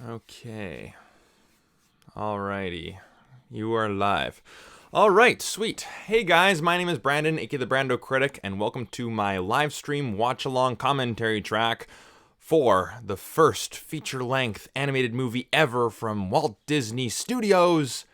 Okay. Alrighty. You are live. Alright, sweet. Hey guys, my name is Brandon, aka the Brando Critic, and welcome to my live stream watch-along commentary track for the first feature-length animated movie ever from Walt Disney Studios,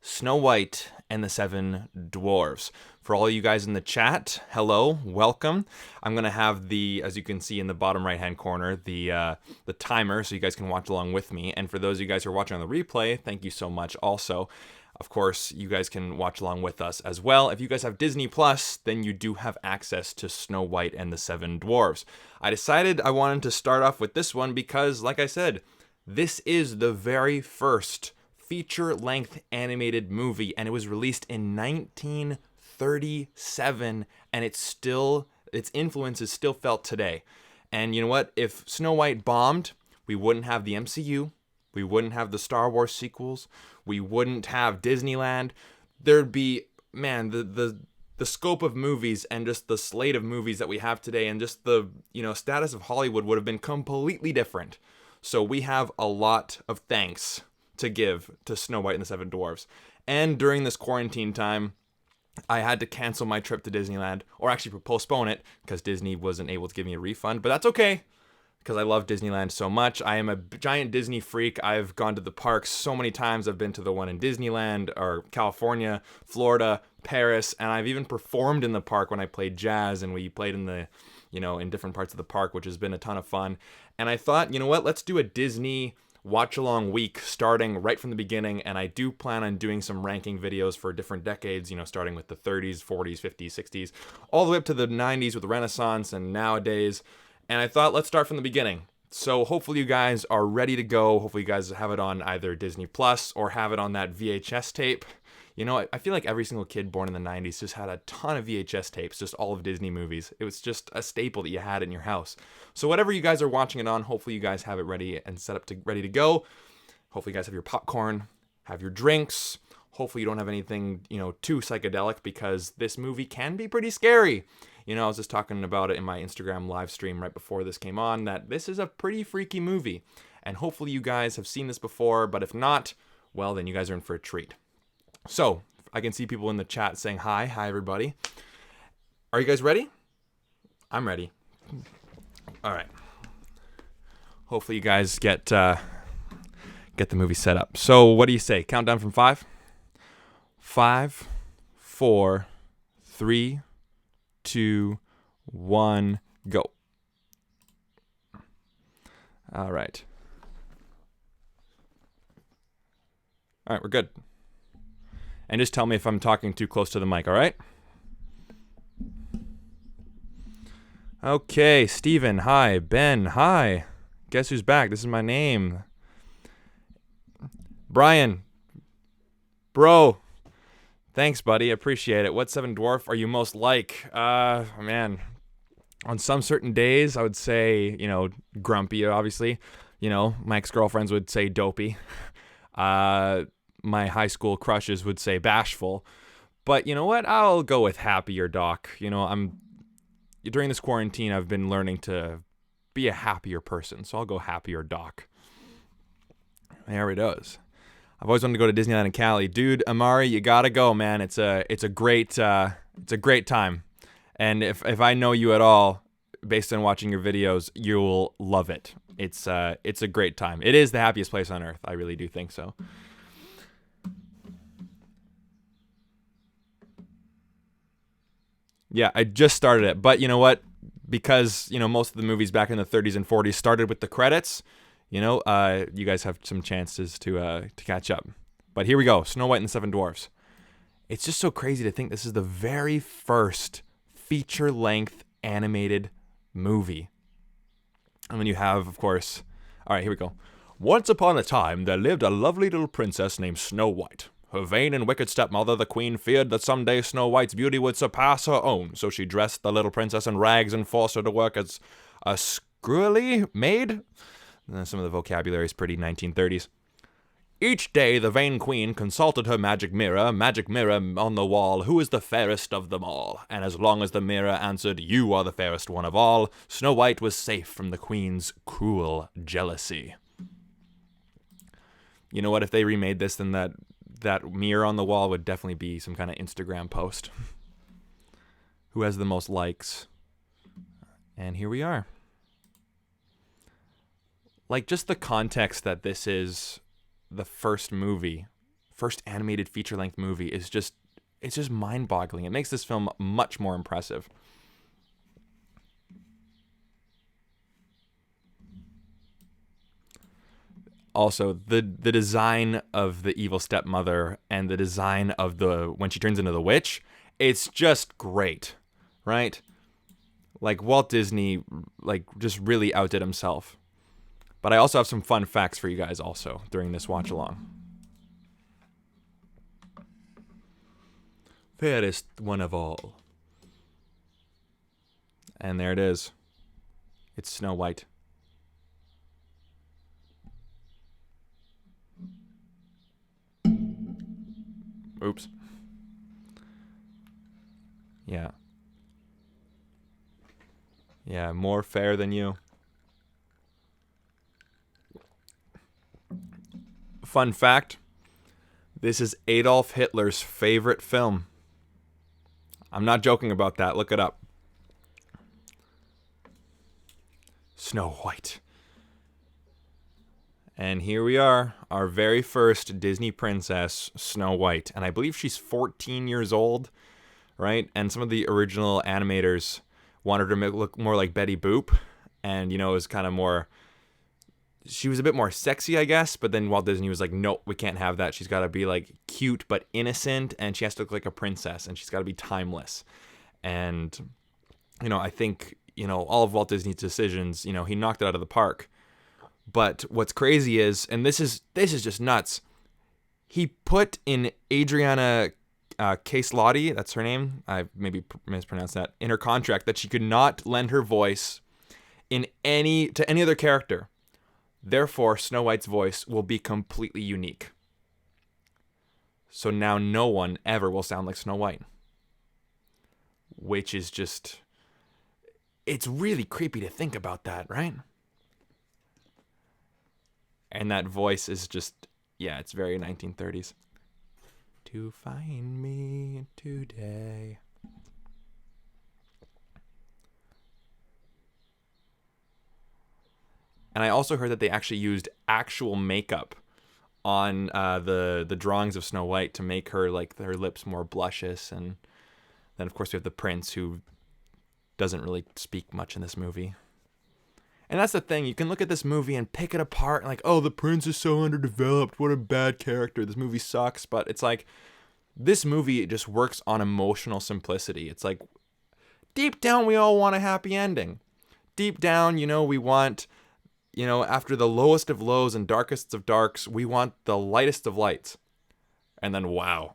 Snow White and the Seven Dwarfs. For all you guys in the chat, hello, welcome. I'm gonna have as you can see in the bottom right-hand corner, the timer, so you guys can watch along with me. And for those of you guys who are watching on the replay, thank you so much. Also, of course, you guys can watch along with us as well. If you guys have Disney Plus, then you do have access to Snow White and the Seven Dwarfs. I decided I wanted to start off with this one because, like I said, this is the very first feature-length animated movie, and it was released in 1937, and its influence is still felt today. And you know what? If Snow White bombed, we wouldn't have the MCU, we wouldn't have the Star Wars sequels, we wouldn't have Disneyland. There'd be, man, the scope of movies and just the slate of movies that we have today, and just the status of Hollywood would have been completely different. So we have a lot of thanks to give to Snow White and the Seven Dwarfs. And during this quarantine time, I had to cancel my trip to Disneyland, or actually postpone it, because Disney wasn't able to give me a refund. But that's okay, because I love Disneyland so much. I am a giant Disney freak. I've gone to the parks so many times. I've been to the one in Disneyland, or California, Florida, Paris, and I've even performed in the park when I played jazz, and we played in the, in different parts of the park, which has been a ton of fun. And I thought, you know what, let's do a Disney watch-along week starting right from the beginning, and I do plan on doing some ranking videos for different decades, starting with the 30s, 40s, 50s, 60s, all the way up to the 90s with the Renaissance and nowadays. And I thought, let's start from the beginning. So hopefully you guys are ready to go. Hopefully you guys have it on either Disney Plus or have it on that VHS tape. I feel like every single kid born in the 90s just had a ton of VHS tapes, just all of Disney movies. It was just a staple that you had in your house. So whatever you guys are watching it on, hopefully you guys have it ready and set up ready to go. Hopefully you guys have your popcorn, have your drinks. Hopefully you don't have anything, too psychedelic, because this movie can be pretty scary. I was just talking about it in my Instagram live stream right before this came on, that this is a pretty freaky movie. And hopefully you guys have seen this before, but if not, well, then you guys are in for a treat. So, I can see people in the chat saying hi. Hi, everybody. Are you guys ready? I'm ready. All right. Hopefully you guys get the movie set up. So, what do you say? Countdown from 5? 5, 4, 3, 2, 1, go. All right. All right, we're good. And just tell me if I'm talking too close to the mic, all right? Okay, Steven, hi. Ben, hi. Guess who's back? This is my name. Brian. Bro. Thanks, buddy. Appreciate it. What Seven Dwarf are you most like? Man. On some certain days, I would say, grumpy, obviously. My ex-girlfriends would say dopey. My high school crushes would say bashful. But you know what? I'll go with happier, Doc. During this quarantine, I've been learning to be a happier person. So I'll go happier, Doc. There it is. I've always wanted to go to Disneyland in Cali. Dude, Amari, you gotta go, man. It's a great time. And if I know you at all, based on watching your videos, you'll love it. It's a great time. It is the happiest place on earth. I really do think so. Yeah, I just started it. But you know what? Because, most of the movies back in the 30s and 40s started with the credits, you guys have some chances to catch up. But here we go. Snow White and the Seven Dwarfs. It's just so crazy to think this is the very first feature-length animated movie. And then you have, of course... All right, here we go. Once upon a time, there lived a lovely little princess named Snow White. Her vain and wicked stepmother, the queen, feared that someday Snow White's beauty would surpass her own, so she dressed the little princess in rags and forced her to work as a scurrily maid. Some of the vocabulary is pretty 1930s. Each day, the vain queen consulted her magic mirror on the wall, who is the fairest of them all? And as long as the mirror answered, you are the fairest one of all, Snow White was safe from the queen's cruel jealousy. You know what? If they remade this, then that mirror on the wall would definitely be some kind of Instagram post. Who has the most likes? And here we are. Like, just the context that this is the first animated feature-length movie it's just mind-boggling. It makes this film much more impressive. Also, the design of the evil stepmother and the design of when she turns into the witch, it's just great, right? Like, Walt Disney, like, just really outdid himself. But I also have some fun facts for you guys also during this watch-along. Fairest one of all. And there it is. It's Snow White. Oops. Yeah. Yeah, more fair than you. Fun fact, this is Adolf Hitler's favorite film. I'm not joking about that. Look it up. Snow White. And here we are, our very first Disney princess, Snow White. And I believe she's 14 years old, right? And some of the original animators wanted her to look more like Betty Boop. And, it was kind of more... She was a bit more sexy, I guess. But then Walt Disney was like, nope, we can't have that. She's got to be, like, cute but innocent. And she has to look like a princess. And she's got to be timeless. And, I think, all of Walt Disney's decisions, he knocked it out of the park. But what's crazy is, and this is just nuts, he put in Adriana Caslotti, that's her name, I maybe mispronounced that, in her contract that she could not lend her voice to any other character. Therefore, Snow White's voice will be completely unique. So now no one ever will sound like Snow White. Which is just... It's really creepy to think about that, right? And that voice is just... Yeah, it's very 1930s. To find me today. And I also heard that they actually used actual makeup on the drawings of Snow White to make her, like, her lips more blushes. And then, of course, we have the prince, who doesn't really speak much in this movie. And that's the thing. You can look at this movie and pick it apart and like, oh, the prince is so underdeveloped. What a bad character. This movie sucks. But it's like, this movie just works on emotional simplicity. It's like, deep down, we all want a happy ending. Deep down, we want... after the lowest of lows and darkest of darks, we want the lightest of lights. And then, wow.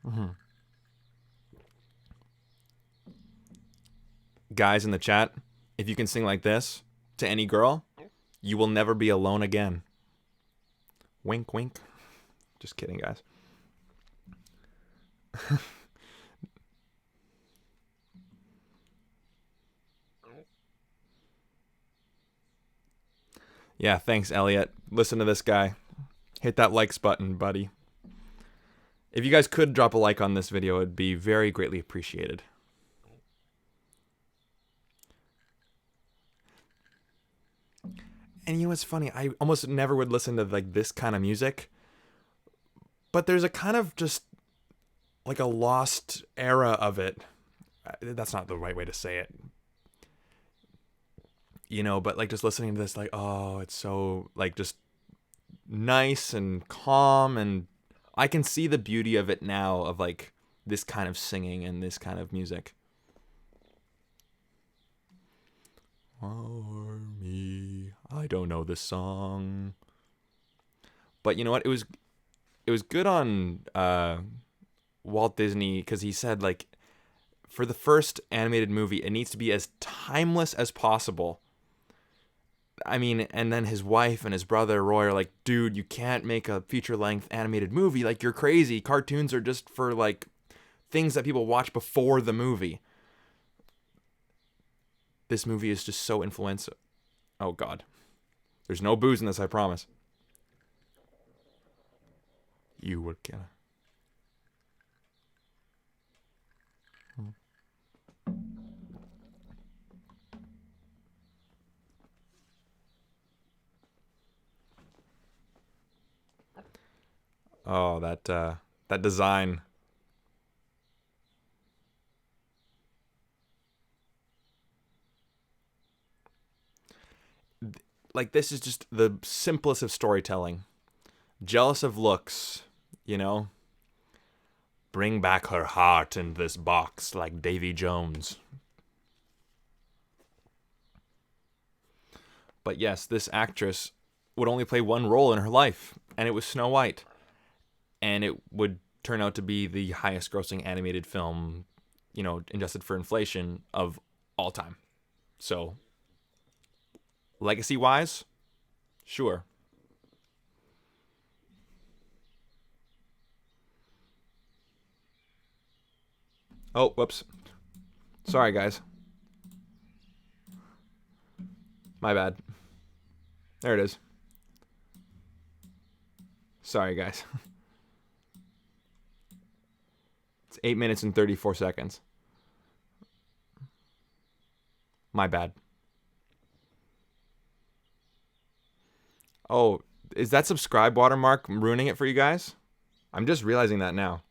Mm-hmm. Guys in the chat, if you can sing like this to any girl, you will never be alone again. Wink, wink. Just kidding, guys. Yeah, thanks, Elliot. Listen to this guy. Hit that likes button, buddy. If you guys could drop a like on this video, it'd be very greatly appreciated. And what's funny? I almost never would listen to like this kind of music. But there's a kind of just like a lost era of it. That's not the right way to say it. But like just listening to this, like, oh, it's so like just nice and calm, and I can see the beauty of it now, of like this kind of singing and this kind of music. For me, I don't know this song, but you know what? It was good on Walt Disney, because he said like for the first animated movie, it needs to be as timeless as possible. I mean, and then his wife and his brother Roy are like, dude, you can't make a feature-length animated movie. Like, you're crazy. Cartoons are just for, like, things that people watch before the movie. This movie is just so influential. Oh, God. There's no booze in this, I promise. You were gonna... Oh, that design. Like, this is just the simplest of storytelling. Jealous of looks, you know? Bring back her heart in this box like Davy Jones. But yes, this actress would only play one role in her life, and it was Snow White. And it would turn out to be the highest grossing animated film, adjusted for inflation, of all time. So, legacy-wise, sure. Oh, whoops. Sorry, guys. My bad. There it is. Sorry, guys. It's 8 minutes and 34 seconds. My bad. Oh, is that subscribe watermark ruining it for you guys? I'm just realizing that now.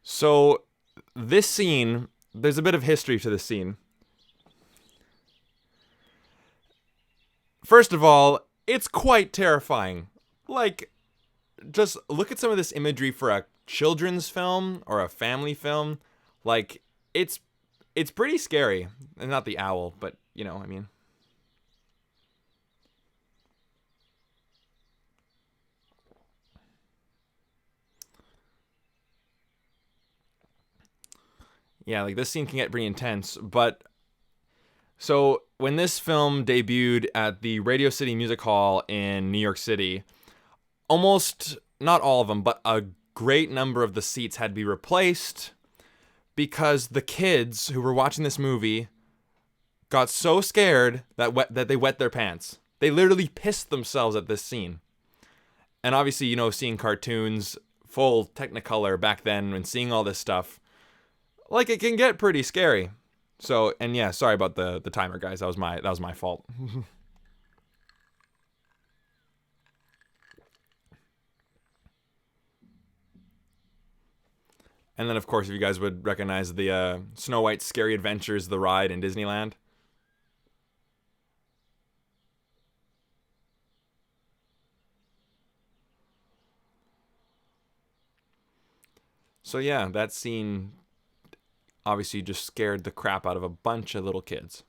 So, this scene, there's a bit of history to this scene. First of all, it's quite terrifying. Like, just look at some of this imagery for a children's film or a family film. Like, it's pretty scary. And not the owl, but, I mean. Yeah, like, this scene can get pretty intense, but... So, when this film debuted at the Radio City Music Hall in New York City, almost, not all of them, but a great number of the seats had to be replaced because the kids who were watching this movie got so scared that they wet their pants. They literally pissed themselves at this scene. And obviously, seeing cartoons, full Technicolor back then, and seeing all this stuff, like, it can get pretty scary. So, and yeah, sorry about the timer, guys. That was my fault. And then, of course, if you guys would recognize the Snow White's Scary Adventures, the ride in Disneyland. So yeah, that scene obviously just scared the crap out of a bunch of little kids.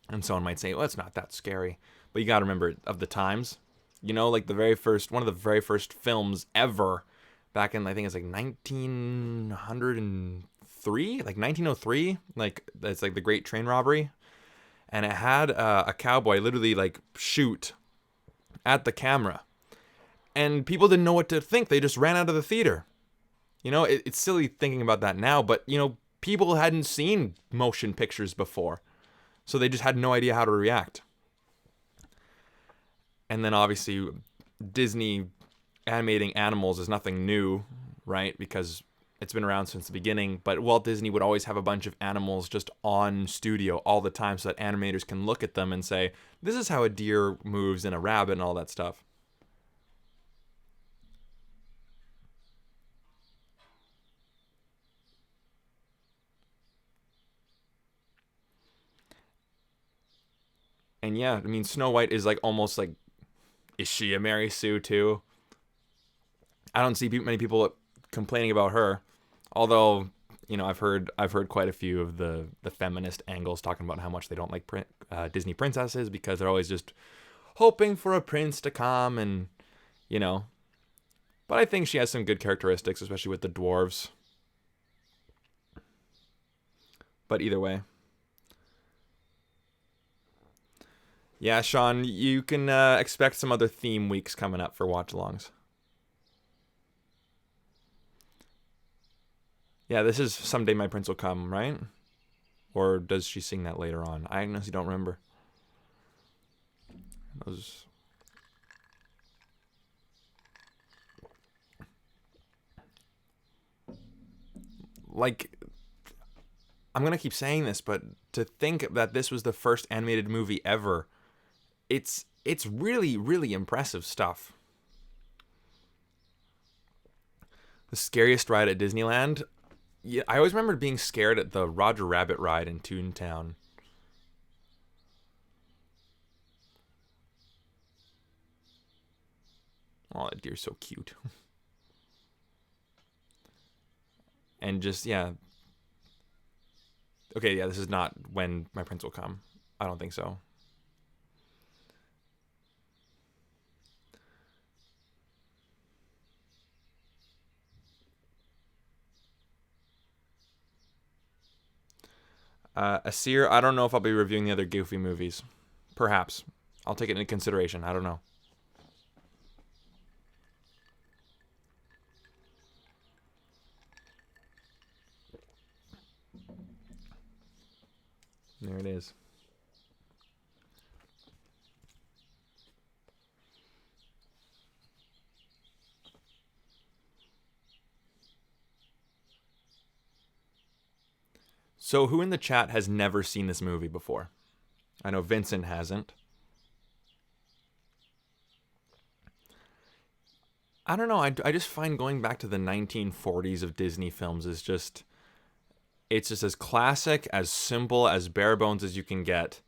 And someone might say, well, it's not that scary. But you got to remember, of the times, like one of the very first films ever, back in, I think it's like 1903, like 1903, like, it's like The Great Train Robbery. And it had a cowboy literally, like, shoot at the camera. And people didn't know what to think. They just ran out of the theater. It's silly thinking about that now, but, people hadn't seen motion pictures before. So they just had no idea how to react. And then obviously, Disney animating animals is nothing new, right? Because it's been around since the beginning. But Walt Disney would always have a bunch of animals just on studio all the time so that animators can look at them and say, this is how a deer moves and a rabbit and all that stuff. And yeah, I mean, Snow White is like almost like, is she a Mary Sue too? I don't see many people complaining about her. Although, I've heard quite a few of the feminist angles talking about how much they don't like Disney princesses because they're always just hoping for a prince to come and you know. But I think she has some good characteristics, especially with the dwarves. But either way. Yeah, Sean, you can expect some other theme weeks coming up for watch-alongs. Yeah, this is Someday My Prince Will Come, right? Or does she sing that later on? I honestly don't remember. Those... Like, I'm going to keep saying this, but to think that this was the first animated movie ever, it's really, really impressive stuff. The scariest ride at Disneyland? Yeah, I always remember being scared at the Roger Rabbit ride in Toontown. Oh, that deer's so cute. And just, yeah. Okay, yeah, this is not When My Prince Will Come. I don't think so. Asir, I don't know if I'll be reviewing the other Goofy movies. Perhaps. I'll take it into consideration. I don't know. There it is. So who in the chat has never seen this movie before? I know Vincent hasn't. I don't know. I just find going back to the 1940s of Disney films is just... It's just as classic, as simple, as bare bones as you can get.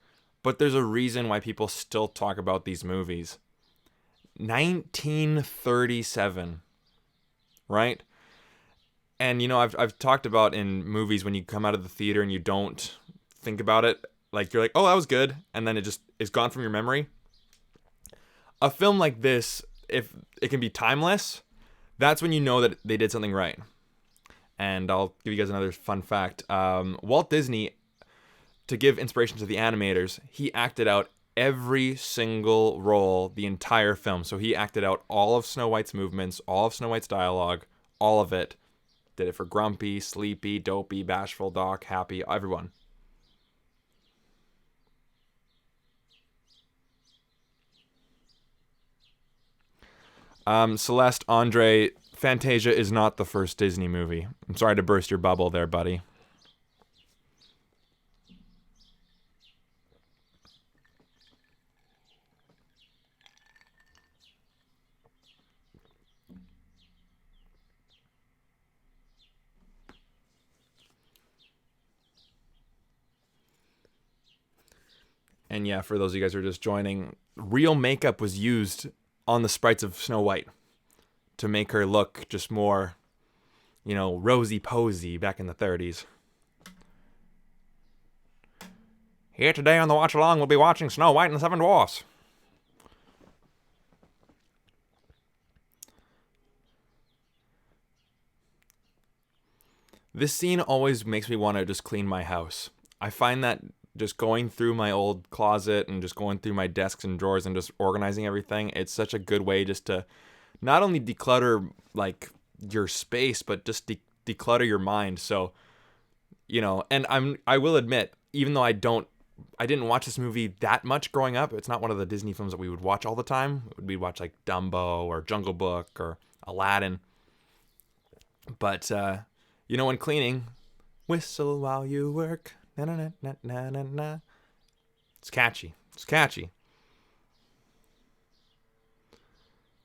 But there's a reason why people still talk about these movies. 1937, right? And I've talked about in movies when you come out of the theater and you don't think about it, like you're like, oh, that was good, and then it just is gone from your memory. A film like this, if it can be timeless, that's when you know that they did something right. And I'll give you guys another fun fact. Walt Disney, to give inspiration to the animators, he acted out every single role the entire film. So he acted out all of Snow White's movements, all of Snow White's dialogue, all of it. Did it for Grumpy, Sleepy, Dopey, Bashful, Doc, Happy, everyone. Celeste, Andre, Fantasia is not the first Disney movie. I'm sorry to burst your bubble there, buddy. And yeah, for those of you guys who are just joining, real makeup was used on the sprites of Snow White to make her look just more, rosy-posy back in the 30s. Here today on the Watch Along, we'll be watching Snow White and the Seven Dwarfs. This scene always makes me want to just clean my house. I find that just going through my old closet and just going through my desks and drawers and just organizing everything, it's such a good way just to not only declutter like your space, but just declutter your mind. So, and I will admit, even though I didn't watch this movie that much growing up, it's not one of the Disney films that we would watch all the time. We'd watch like Dumbo or Jungle Book or Aladdin. But when cleaning, whistle while you work. Na na na na na na na. It's catchy. It's catchy.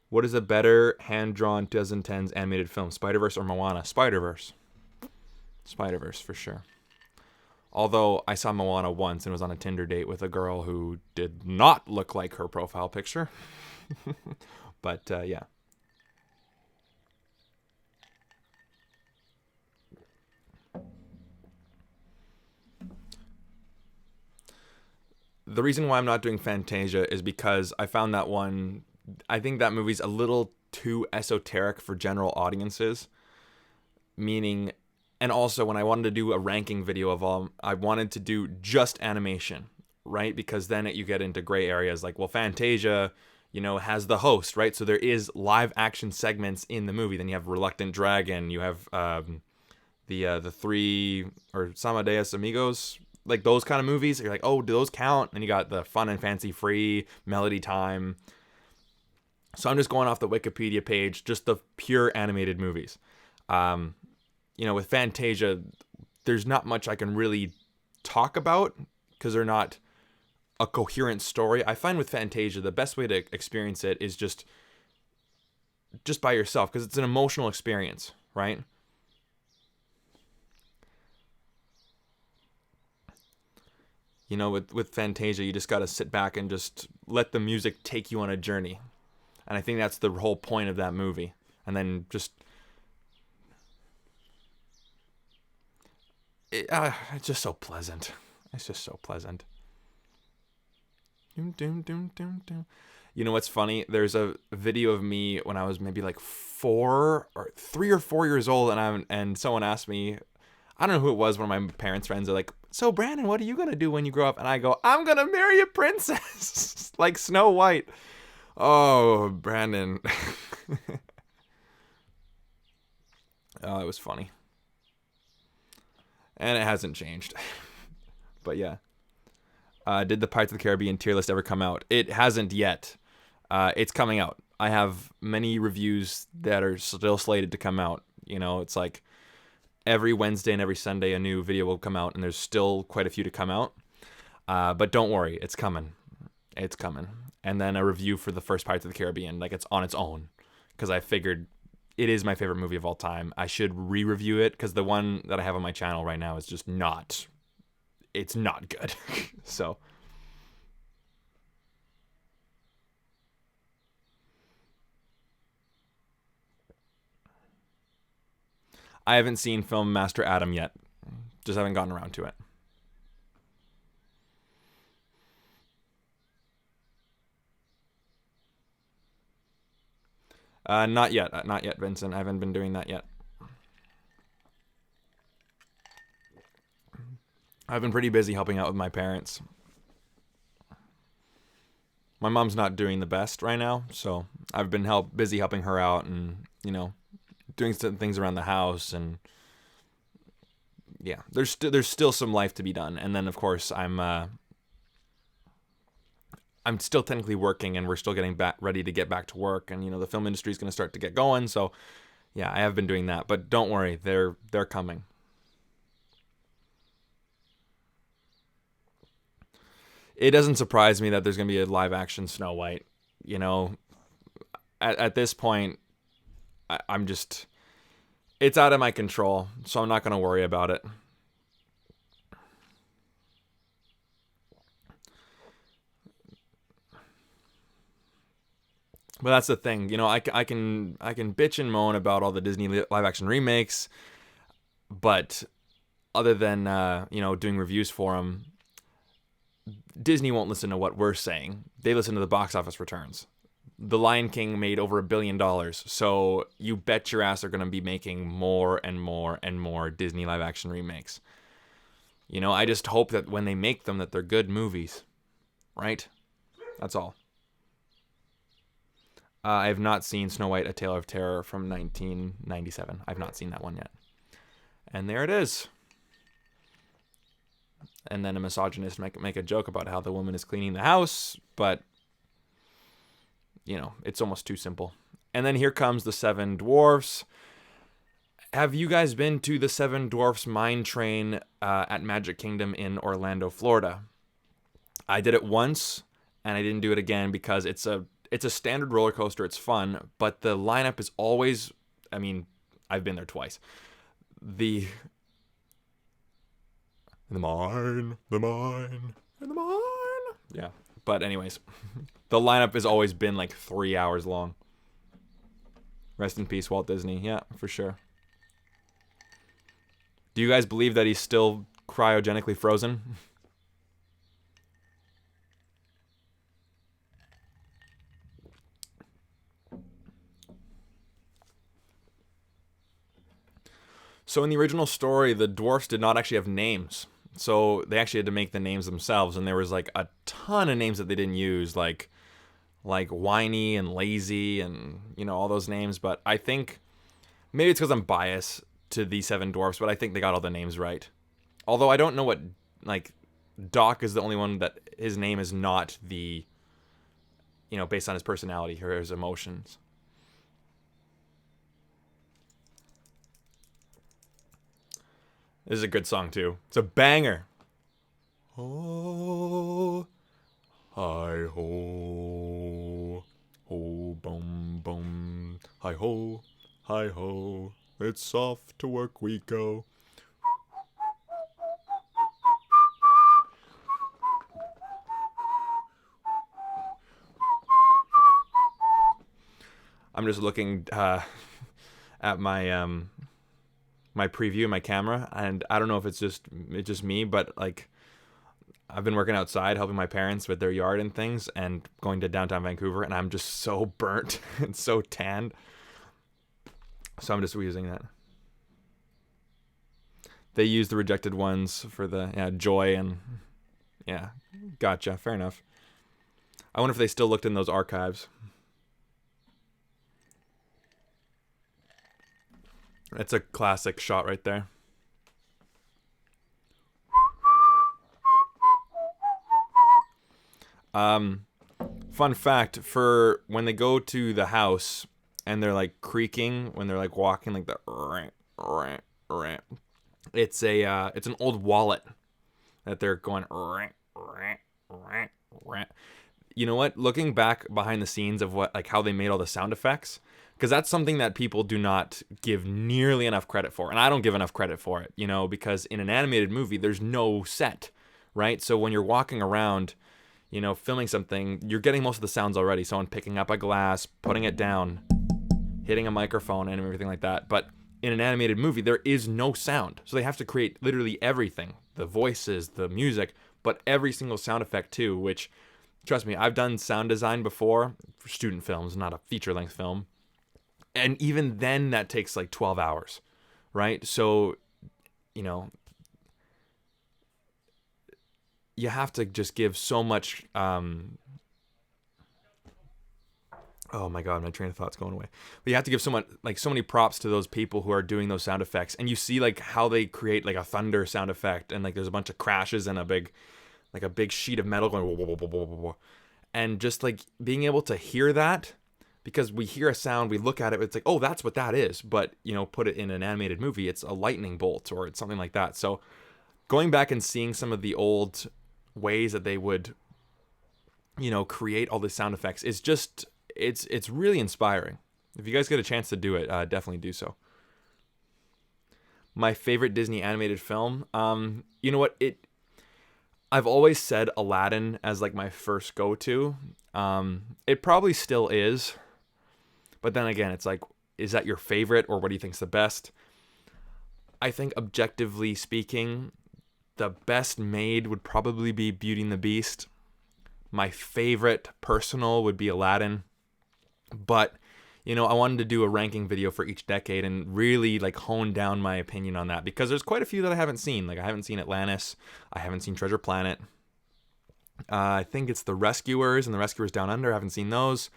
What is a better hand-drawn 2010s animated film, Spider-Verse or Moana? Spider-Verse. Spider-Verse, for sure. Although I saw Moana once and was on a Tinder date with a girl who did not look like her profile picture. But, yeah. The reason why I'm not doing Fantasia is because I found that one, I think that movie's a little too esoteric for general audiences. Meaning, and also when I wanted to do a ranking video of all, I wanted to do just animation, right? Because then you get into gray areas like, well, Fantasia, has the host, right? So there is live action segments in the movie. Then you have Reluctant Dragon, you have the three, or Amadeus Amigos, like those kind of movies. You're like, oh, do those count? And you got the Fun and Fancy Free, Melody Time. So I'm just going off the Wikipedia page, just the pure animated movies. With Fantasia, there's not much I can really talk about because they're not a coherent story. I find with Fantasia, the best way to experience it is just by yourself, because it's an emotional experience, right? With Fantasia, you just got to sit back and just let the music take you on a journey. And I think that's the whole point of that movie. And then just... it's just so pleasant. It's just so pleasant. Doom, doom, doom, doom, doom. You know what's funny? There's a video of me when I was maybe like 3 or 4 years old, and someone asked me, I don't know who it was, one of my parents' friends, are like, so Brandon, what are you gonna do when you grow up? And I go, I'm gonna marry a princess, like Snow White. Oh, Brandon. Oh, it was funny. And it hasn't changed. But yeah. Did the Pirates of the Caribbean tier list ever come out? It hasn't yet. It's coming out. I have many reviews that are still slated to come out. It's like every Wednesday and every Sunday a new video will come out, and there's still quite a few to come out. But don't worry, it's coming. It's coming. And then a review for the first Pirates of the Caribbean, like it's on its own, because I figured it is my favorite movie of all time. I should re-review it, because the one that I have on my channel right now is just not... It's not good. So... I haven't seen Film Master Adam yet. Just haven't gotten around to it. Not yet. Not yet, Vincent. I haven't been doing that yet. I've been pretty busy helping out with my parents. My mom's not doing the best right now, so I've been busy helping her out and, doing some things around the house, and yeah, there's still some life to be done. And then of course I'm still technically working, and we're still getting ready to get back to work, and the film industry is going to start to get going. So yeah, I have been doing that, but don't worry, they're coming. It doesn't surprise me that there's going to be a live action Snow White. At this point, I'm just... It's out of my control, so I'm not going to worry about it. But that's the thing, I can bitch and moan about all the Disney live action remakes, but other than doing reviews for them, Disney won't listen to what we're saying. They listen to the box office returns. The Lion King made over $1 billion, so you bet your ass they're going to be making more and more and more Disney live action remakes. I just hope that when they make them, that they're good movies, right? That's all. I have not seen Snow White, A Tale of Terror from 1997. I've not seen that one yet. And there it is. And then a misogynist make a joke about how the woman is cleaning the house, but it's almost too simple. And then here comes the Seven Dwarfs. Have you guys been to the Seven Dwarfs Mine Train at Magic Kingdom in Orlando, Florida? I did it once, and I didn't do it again because it's a standard roller coaster. It's fun, but the lineup is always... I mean, I've been there twice. The mine. Yeah. But anyways, the lineup has always been like 3 hours long. Rest in peace, Walt Disney. Yeah, for sure. Do you guys believe that he's still cryogenically frozen? So in the original story, the dwarfs did not actually have names. So they actually had to make the names themselves, and there was like a ton of names that they didn't use, like whiny and lazy and all those names. But I think maybe it's because I'm biased to the Seven Dwarfs, but I think they got all the names right. Although I don't know what, like, Doc is the only one that his name is not the, based on his personality or his emotions. This is a good song too. It's a banger. Oh, hi ho, ho bum bum, hi ho, it's off to work we go. I'm just looking at my my preview, my camera, and I don't know if it's just me, but like I've been working outside helping my parents with their yard and things, and going to downtown Vancouver, and I'm just so burnt and so tanned. So I'm just reusing that. They use the rejected ones for the joy and gotcha. Fair enough. I wonder if they still looked in those archives. It's a classic shot right there. Fun fact, for when they go to the house and they're like creaking when they're like walking, like the it's an old wallet that they're going. You know what? Looking back behind the scenes of how they made all the sound effects, because that's something that people do not give nearly enough credit for, and I don't give enough credit for it, because in an animated movie there's no set, right? So when you're walking around, filming something, you're getting most of the sounds already. Someone picking up a glass, putting it down, hitting a microphone, and everything like that. But in an animated movie, there is no sound. So they have to create literally everything. The voices, the music, but every single sound effect too, which, trust me, I've done sound design before for student films, not a feature-length film. And even then, that takes like 12 hours, right? So, you have to just give so much. Oh my god, my train of thought's going away. But you have to give so many props to those people who are doing those sound effects, and you see like how they create like a thunder sound effect, and like there's a bunch of crashes and a big sheet of metal going, whoa, whoa, whoa, whoa, whoa. And just like being able to hear that, because we hear a sound, we look at it, it's like, oh, that's what that is. But put it in an animated movie, it's a lightning bolt or it's something like that. So going back and seeing some of the old ways that they would create all the sound effects is just it's really inspiring. If you guys get a chance to do it, definitely do so. My favorite Disney animated film, you know what, I've always said Aladdin as like my first go-to. It probably still is, but then again, it's like, is that your favorite, or what do you think's the best? I think objectively speaking, the best made would probably be Beauty and the Beast. My favorite personal would be Aladdin. But, I wanted to do a ranking video for each decade and really like hone down my opinion on that, because there's quite a few that I haven't seen. Like I haven't seen Atlantis. I haven't seen Treasure Planet. I think it's The Rescuers and The Rescuers Down Under. I haven't seen those.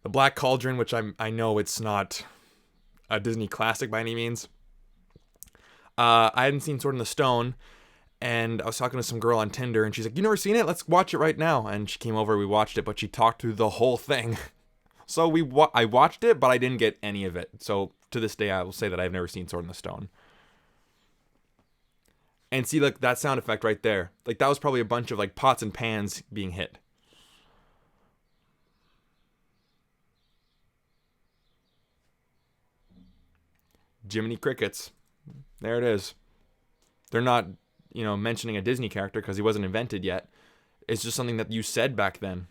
The Black Cauldron, which I know it's not a Disney classic by any means. I hadn't seen Sword in the Stone. And I was talking to some girl on Tinder, and she's like, "You never seen it? Let's watch it right now." And she came over, we watched it, but she talked through the whole thing. So I watched it, but I didn't get any of it. So to this day, I will say that I've never seen Sword in the Stone. And see, like, that sound effect right there. Like, that was probably a bunch of, like, pots and pans being hit. Jiminy Crickets. There it is. They're not, mentioning a Disney character because he wasn't invented yet. It's just something that you said back then.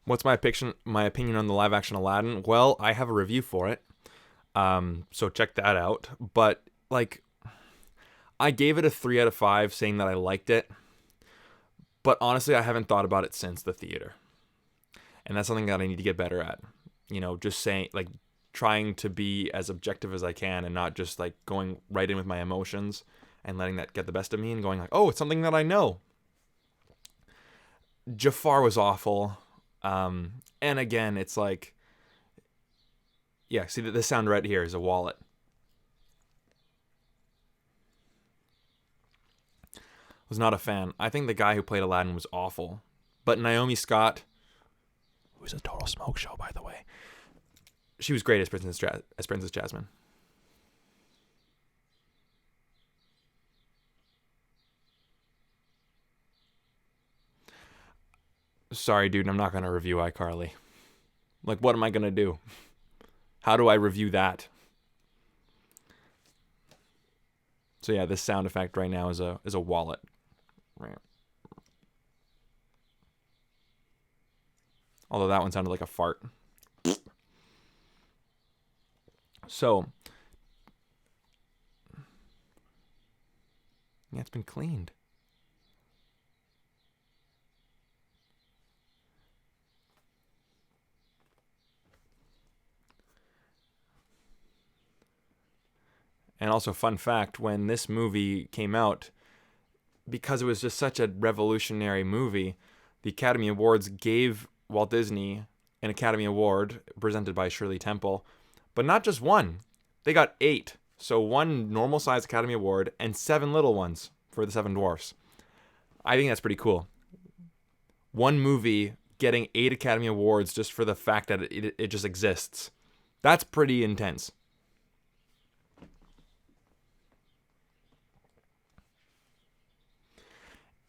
What's my opinion on the live action Aladdin? Well, I have a review for it. So check that out. But like, I gave it a 3 out of 5, saying that I liked it. But honestly, I haven't thought about it since the theater, and that's something that I need to get better at. Just saying, like, trying to be as objective as I can and not just like going right in with my emotions and letting that get the best of me and going like, oh, it's something that I know. Jafar was awful. And again, it's like, yeah, see that this sound right here is a wallet. Was not a fan. I think the guy who played Aladdin was awful. But Naomi Scott, who's a total smoke show, by the way, she was great as Princess Jasmine. Sorry, dude, I'm not going to review iCarly. Like, what am I going to do? How do I review that? So yeah, this sound effect right now is a wallet. Right. Although that one sounded like a fart. So, yeah, it's been cleaned. And also, fun fact, when this movie came out, because it was just such a revolutionary movie, the Academy Awards gave Walt Disney an Academy Award presented by Shirley Temple, but not just one. They got 8. So 1 normal-sized Academy Award and 7 little ones for the Seven Dwarfs. I think that's pretty cool. One movie getting 8 Academy Awards just for the fact that it just exists. That's pretty intense.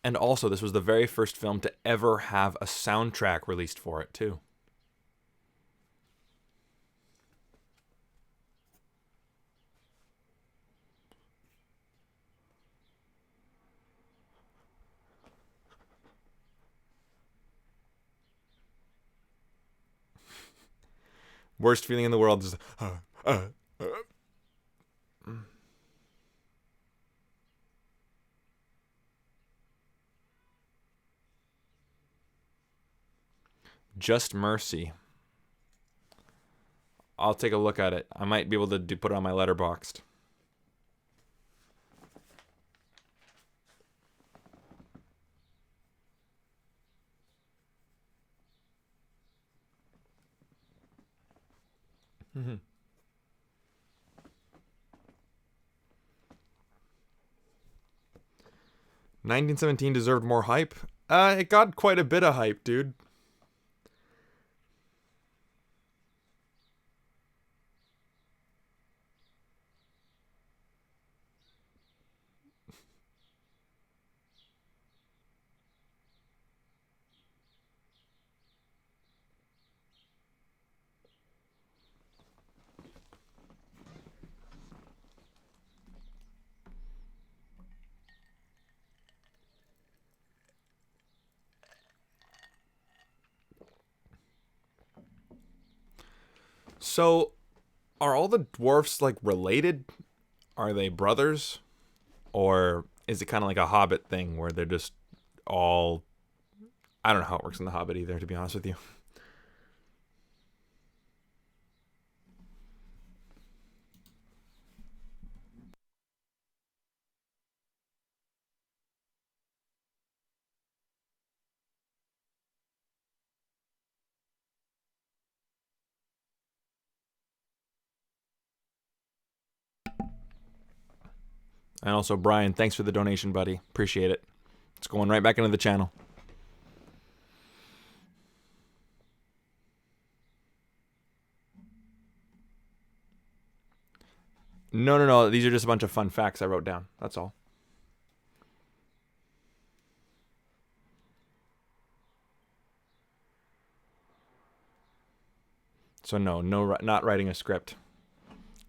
And also, this was the very first film to ever have a soundtrack released for it, too. Worst feeling in the world is... Just Mercy. I'll take a look at it. I might be able to put it on my Letterboxd. Mm-hmm. 1917 deserved more hype. It got quite a bit of hype, dude. So, are all the dwarfs like related? Are they brothers? Or is it kind of like a Hobbit thing where they're just all... I don't know how it works in the Hobbit either, to be honest with you. And also, Brian, thanks for the donation, buddy. Appreciate it. It's going right back into the channel. No. These are just a bunch of fun facts I wrote down. That's all. So no, not writing a script.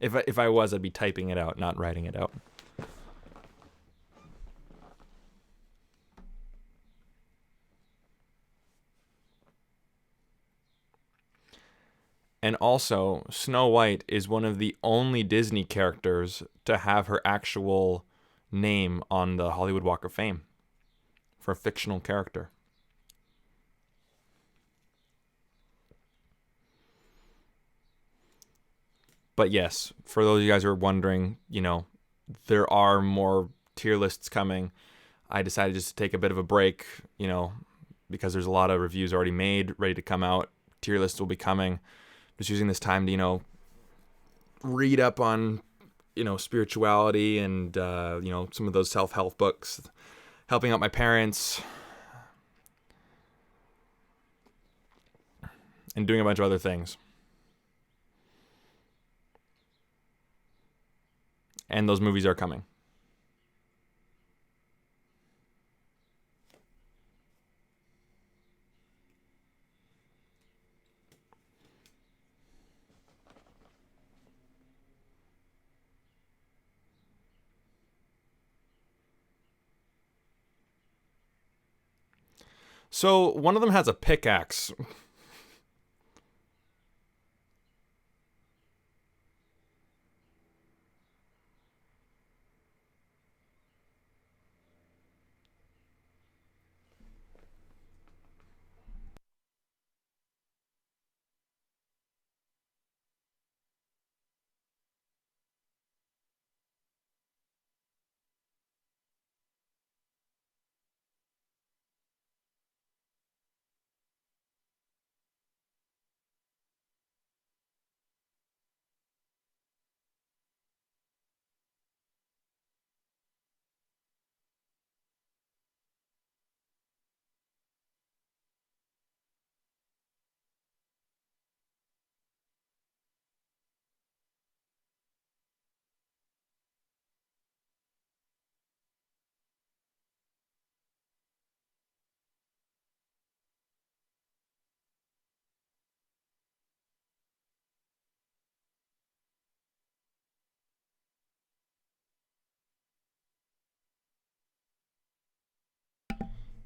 If I was, I'd be typing it out, not writing it out. And also, Snow White is one of the only Disney characters to have her actual name on the Hollywood Walk of Fame for a fictional character. But yes, for those of you guys who are wondering, there are more tier lists coming. I decided just to take a bit of a break, because there's a lot of reviews already made, ready to come out. Tier lists will be coming. Just using this time to, read up on, spirituality and, some of those self-help books, helping out my parents, and doing a bunch of other things. And those movies are coming. So one of them has a pickaxe.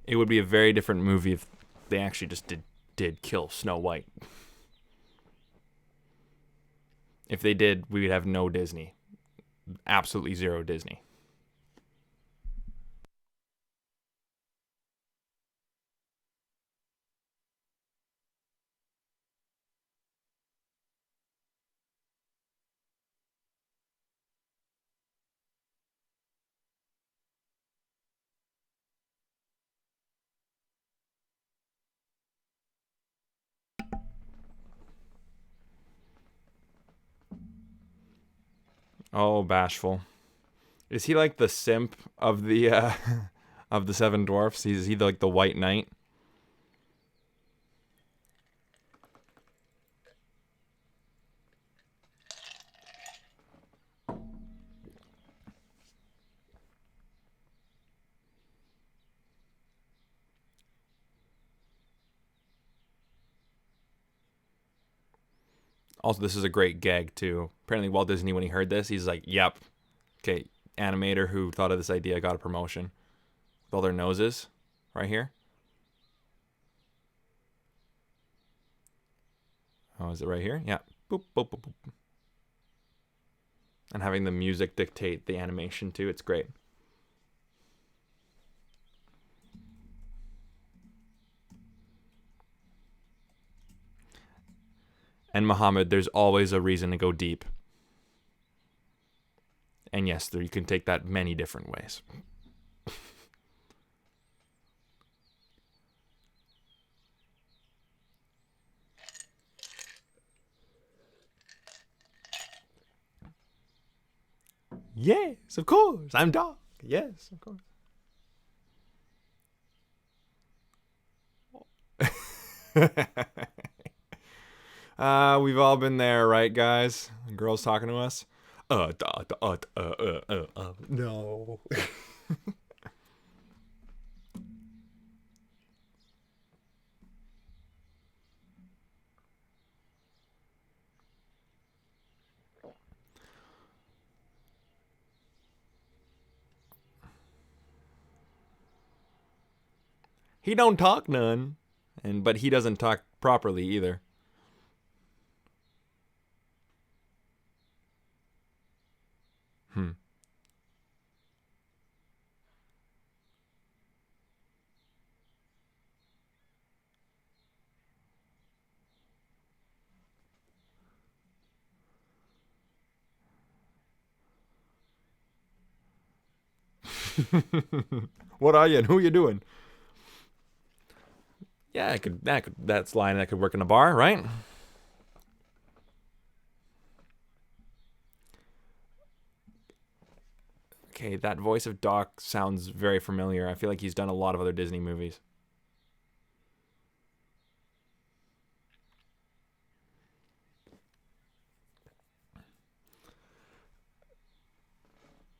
It would be a very different movie if they actually just did kill Snow White. If they did, we would have no Disney. Absolutely zero Disney. Oh, bashful. Is he like the simp of the of the Seven Dwarfs? Is he like the White Knight? Also, this is a great gag too. Apparently, Walt Disney, when he heard this, he's like, "Yep, okay." Animator who thought of this idea got a promotion with all their noses, right here. Oh, is it right here? Yeah. Boop, boop, boop, boop. And having the music dictate the animation too. It's great. And Muhammad, there's always a reason to go deep. And yes, you can take that many different ways. Yes, of course. I'm Doc. Yes, of course. We've all been there, right, guys? Girls talking to us. No. He don't talk none, but he doesn't talk properly either. Hmm. What are you and who you doing? Yeah, that's line that could work in a bar, right? Okay, that voice of Doc sounds very familiar. I feel like he's done a lot of other Disney movies.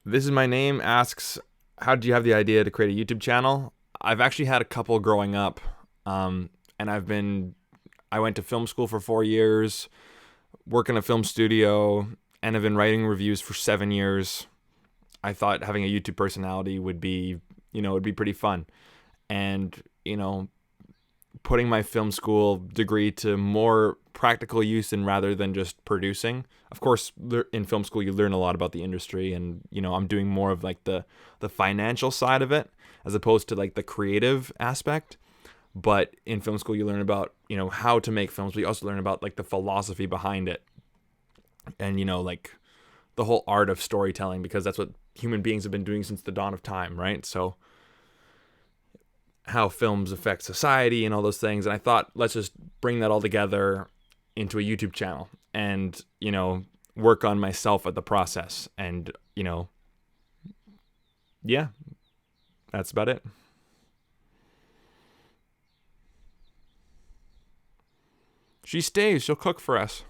This is my name asks, how did you have the idea to create a YouTube channel? I've actually had a couple growing up, and I went to film school for 4 years, work in a film studio, and have been writing reviews for 7 years. I thought having a YouTube personality would be, it'd be pretty fun. And, putting my film school degree to more practical use and rather than just producing. Of course, in film school you learn a lot about the industry, and I'm doing more of like the financial side of it as opposed to like the creative aspect. But in film school you learn about how to make films, but you also learn about like the philosophy behind it, and like the whole art of storytelling, because that's what human beings have been doing since the dawn of time, right? So how films affect society and all those things. And I thought, let's just bring that all together into a YouTube channel and, work on myself at the process. And, yeah, that's about it. She stays. She'll cook for us.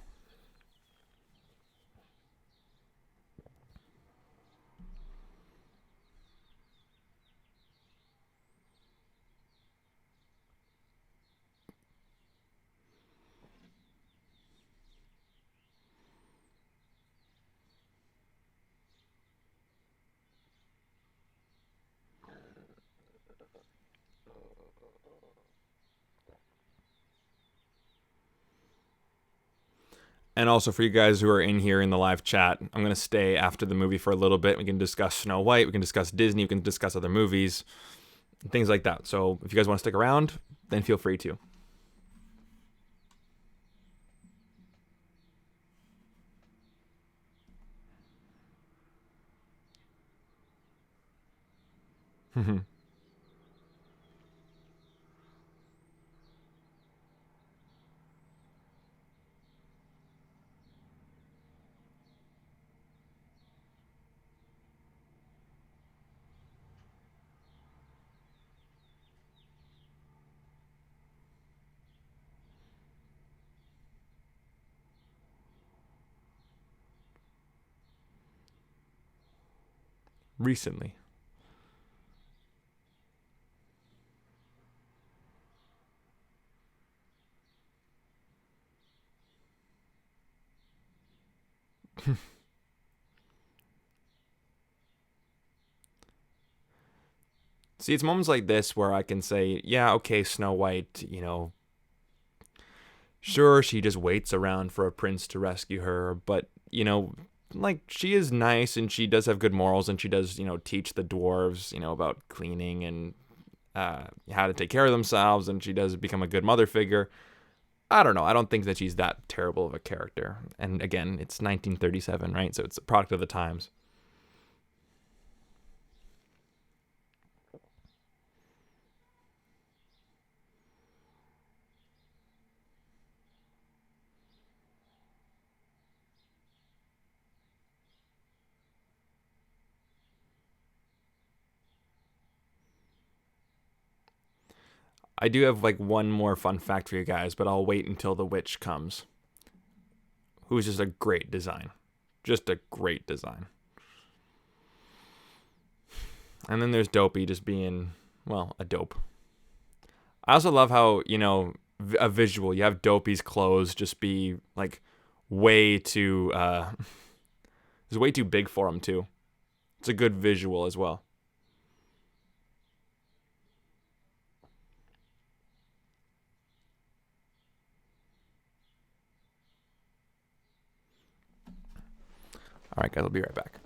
And also for you guys who are in here in the live chat, I'm going to stay after the movie for a little bit. We can discuss Snow White. We can discuss Disney. We can discuss other movies, things like that. So if you guys want to stick around, then feel free to. Recently. See, it's moments like this where I can say, yeah, okay, Snow White, sure, she just waits around for a prince to rescue her, but, like, she is nice and she does have good morals, and she does, teach the dwarves, about cleaning and how to take care of themselves, and she does become a good mother figure. I don't know. I don't think that she's that terrible of a character. And again, it's 1937, right? So it's a product of the times. I do have like one more fun fact for you guys, but I'll wait until the witch comes, who's just a great design. Just a great design. And then there's Dopey just being, well, a dope. I also love how, a visual, you have Dopey's clothes just be like way too, it's way too big for him too. It's a good visual as well. All right, guys, I'll be right back.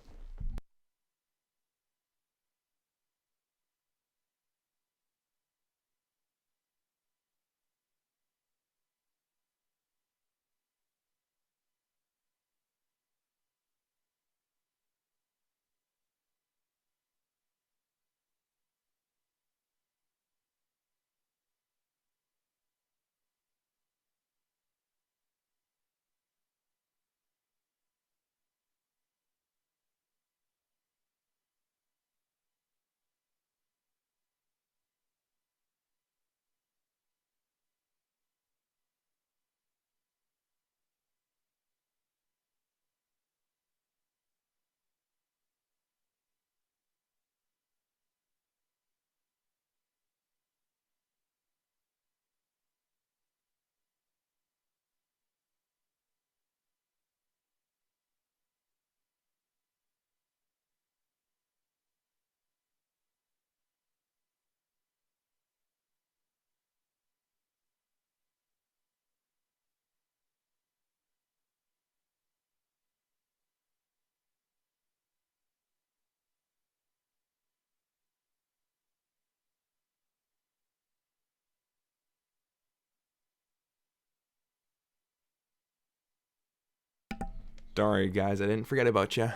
Don't worry, guys. I didn't forget about you.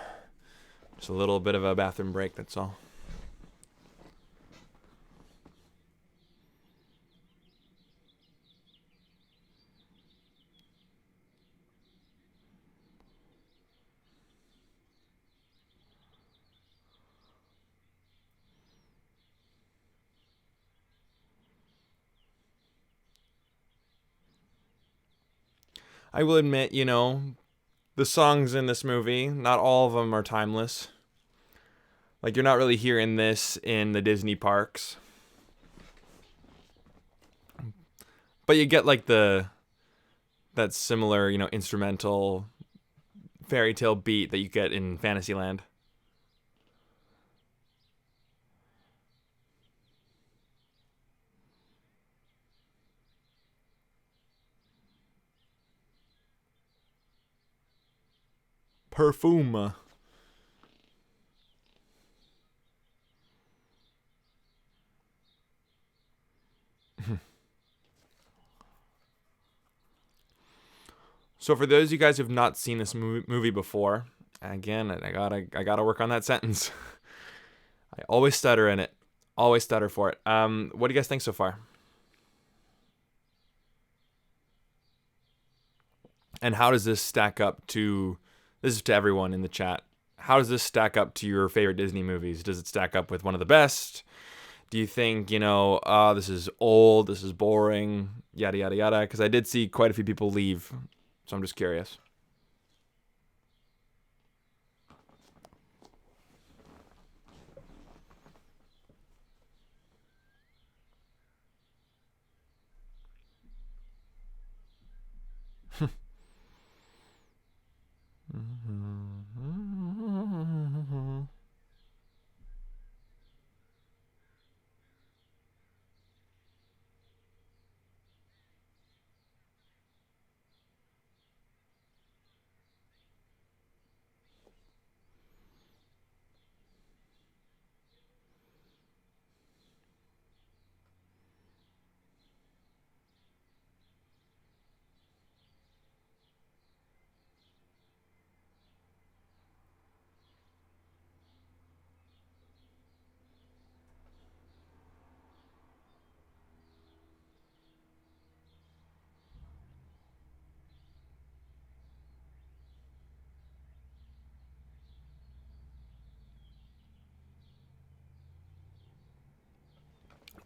Just a little bit of a bathroom break, that's all. I will admit, the songs in this movie, not all of them are timeless. Like, you're not really hearing this in the Disney parks. But you get, like, that similar, instrumental fairy tale beat that you get in Fantasyland. Perfume. So for those of you guys who've not seen this movie before, again, I gotta work on that sentence. I always stutter in it. Always stutter for it. What do you guys think so far? And how does this stack up to... This is to everyone in the chat. How does this stack up to your favorite Disney movies? Does it stack up with one of the best? Do you think, this is old, this is boring, yada, yada, yada? Because I did see quite a few people leave, so I'm just curious.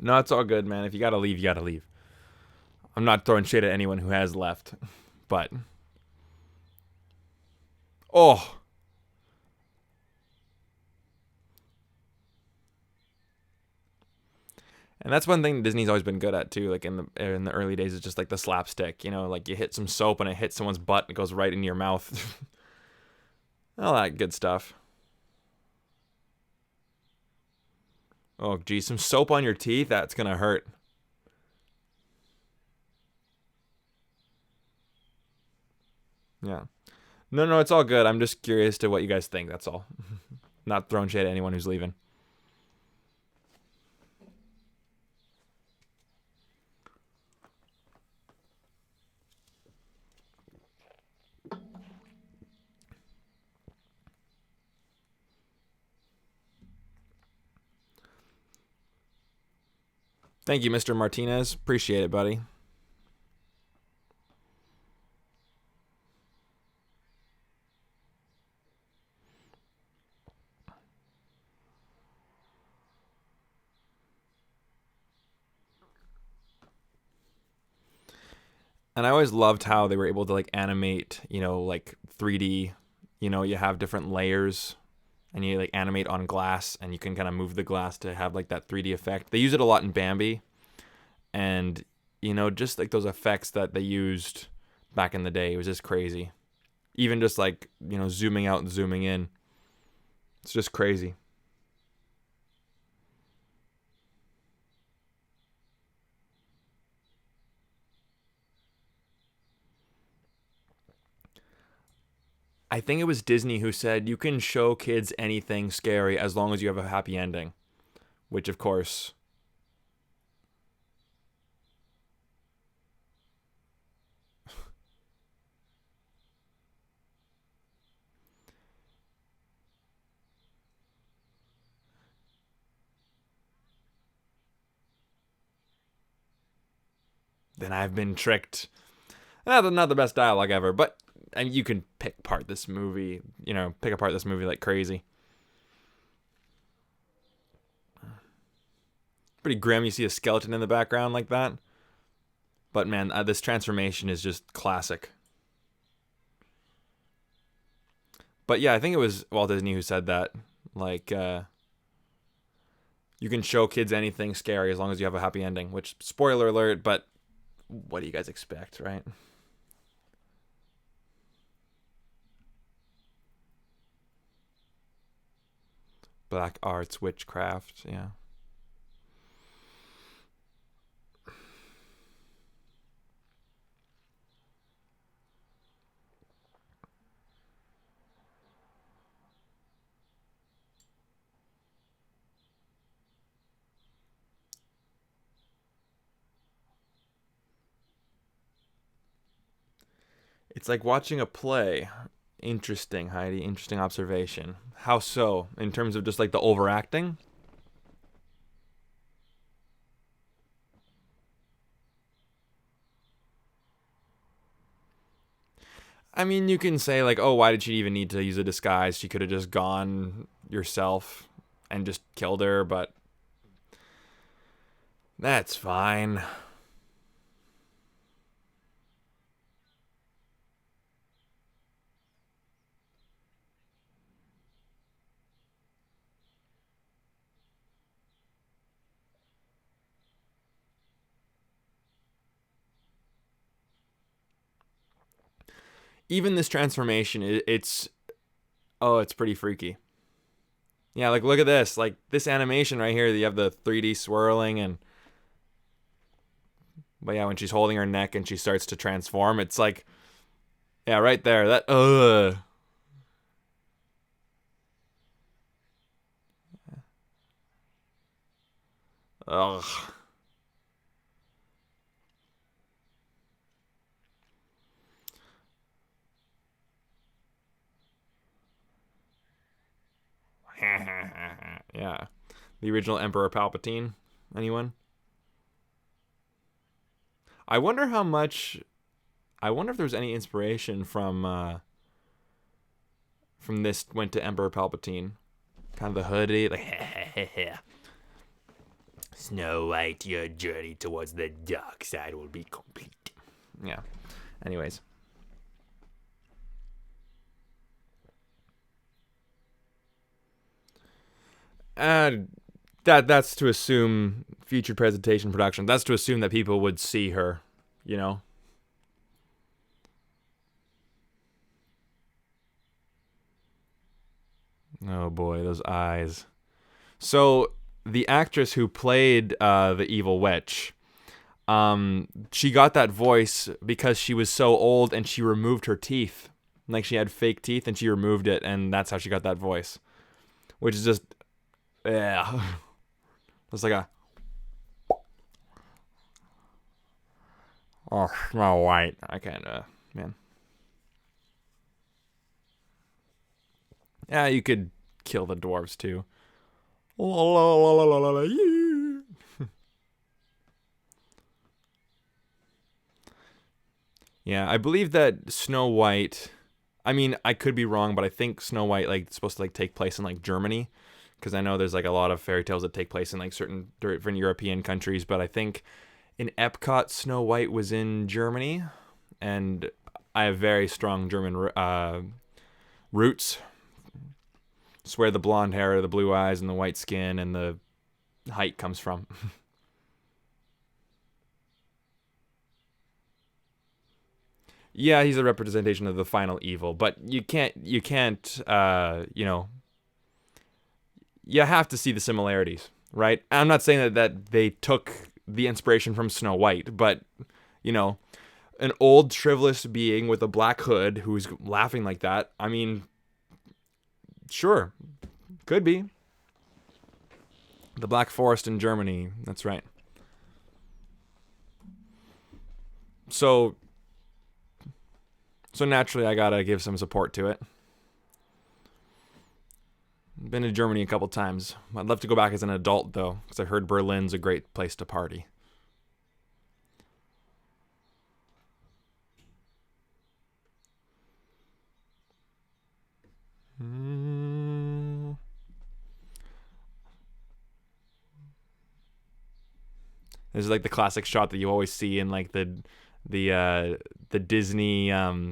No, it's all good, man. If you gotta leave, you gotta leave. I'm not throwing shade at anyone who has left, but... Oh! And that's one thing Disney's always been good at too. Like in the early days, it's just like the slapstick. Like you hit some soap and it hits someone's butt and it goes right into your mouth. All that good stuff. Oh, geez, some soap on your teeth? That's gonna hurt. Yeah. No, it's all good. I'm just curious to what you guys think. That's all. Not throwing shade at anyone who's leaving. Thank you, Mr. Martinez. Appreciate it, buddy. And I always loved how they were able to like animate, like 3D. You have different layers and you like animate on glass and you can kind of move the glass to have like that 3D effect. They use it a lot in Bambi. And, just like those effects that they used back in the day, it was just crazy. Even just like, zooming out and zooming in. It's just crazy. I think it was Disney who said you can show kids anything scary as long as you have a happy ending. Which, of course... then I've been tricked. Not the best dialogue ever, but and you can pick apart this movie like crazy. Pretty grim. You see a skeleton in the background like that. But man, this transformation is just classic. But yeah, I think it was Walt Disney who said that. Like, you can show kids anything scary as long as you have a happy ending. Which, spoiler alert, but what do you guys expect, right? Black arts, witchcraft, yeah. It's like watching a play. Interesting, Heidi. Interesting observation. How so? In terms of just like the overacting? I mean, you can say like, oh, why did she even need to use a disguise? She could have just gone yourself and just killed her, but that's fine. Even this transformation, it's pretty freaky. Yeah, like look at this, like this animation right here. You have the 3D swirling but yeah, when she's holding her neck and she starts to transform, it's like, yeah, right there. That ugh. Yeah. The original Emperor Palpatine. Anyone? I wonder how much. I wonder if there's any inspiration from this went to Emperor Palpatine. Kind of the hoodie, like Snow White, your journey towards the dark side will be complete. Yeah. Anyways. That's to assume future presentation production. That's to assume that people would see her, you know. Oh boy, those eyes. So the actress who played the evil witch, she got that voice because she was so old and she removed her teeth. Like she had fake teeth and she removed it, and that's how she got that voice. Which is just, yeah. It's like a, oh, Snow White. I can't, man. Yeah, you could kill the dwarves too. Yeah, I believe that Snow White. I mean, I could be wrong, but I think Snow White like supposed to like take place in like Germany, because I know there's like a lot of fairy tales that take place in like certain different European countries. But I think in Epcot, Snow White was in Germany, and I have very strong German roots. It's where the blonde hair, the blue eyes, and the white skin and the height comes from. Yeah, he's a representation of the final evil, but you have to see the similarities, right? I'm not saying that they took the inspiration from Snow White, but you know, an old shrivelous being with a black hood who's laughing like that. I mean, sure, could be the Black Forest in Germany. That's right. So naturally, I gotta give some support to it. Been to Germany a couple times. I'd love to go back as an adult though, because I've heard Berlin's a great place to party. This is like the classic shot that you always see in like the Disney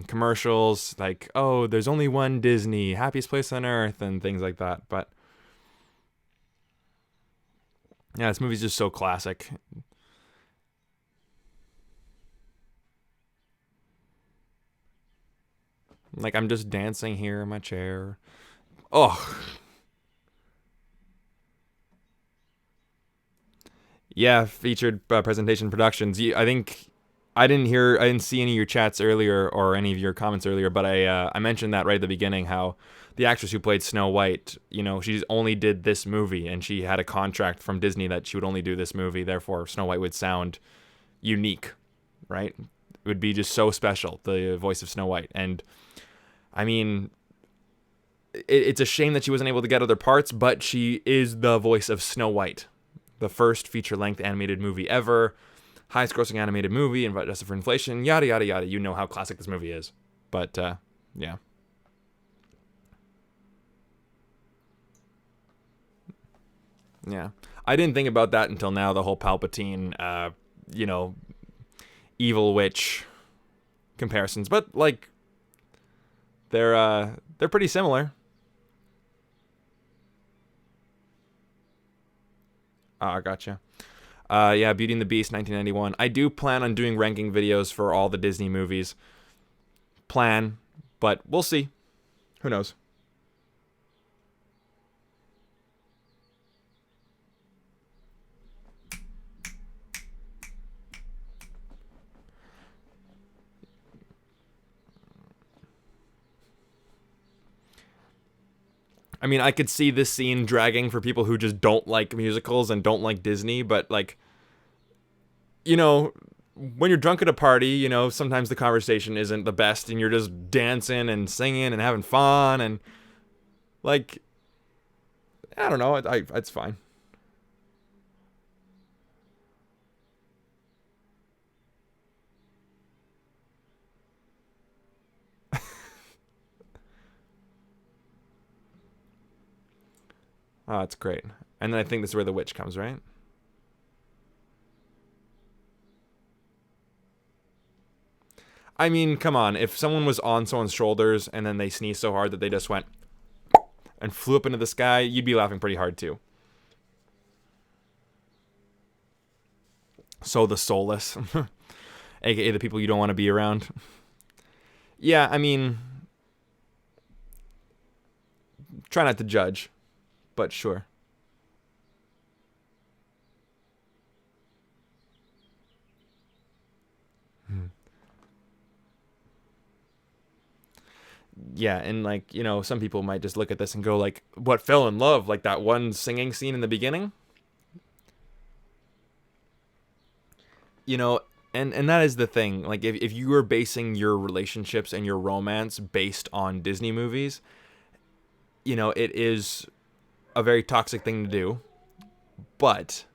commercials, like, oh, there's only one Disney, happiest place on earth, and things like that. But yeah, this movie's just so classic. Like, I'm just dancing here in my chair. Oh, yeah, featured presentation productions. I think I didn't see any of your chats earlier or any of your comments earlier, but I mentioned that right at the beginning, how the actress who played Snow White, she only did this movie, and she had a contract from Disney that she would only do this movie. Therefore, Snow White would sound unique, right? It would be just so special, the voice of Snow White. And I mean, it's a shame that she wasn't able to get other parts, but she is the voice of Snow White, the first feature-length animated movie ever, highest-grossing animated movie, and adjusted for inflation, yada, yada, yada. You know how classic this movie is. But, yeah. Yeah. I didn't think about that until now, the whole Palpatine, evil witch comparisons. But, like, they're pretty similar. Ah, gotcha. Yeah, Beauty and the Beast, 1991. I do plan on doing ranking videos for all the Disney movies. But we'll see. Who knows? I mean, I could see this scene dragging for people who just don't like musicals and don't like Disney, but, like, when you're drunk at a party, sometimes the conversation isn't the best, and you're just dancing and singing and having fun, and, like, I don't know, it's fine. Oh, it's great. And then I think this is where the witch comes, right? I mean, come on. If someone was on someone's shoulders and then they sneezed so hard that they just went and flew up into the sky, you'd be laughing pretty hard too. So the soulless, aka the people you don't want to be around. Yeah, I mean, try not to judge, but sure. Yeah, and, like, some people might just look at this and go, like, what fell in love? Like that one singing scene in the beginning? You know, and that is the thing. Like, if you are basing your relationships and your romance based on Disney movies, it is a very toxic thing to do. But,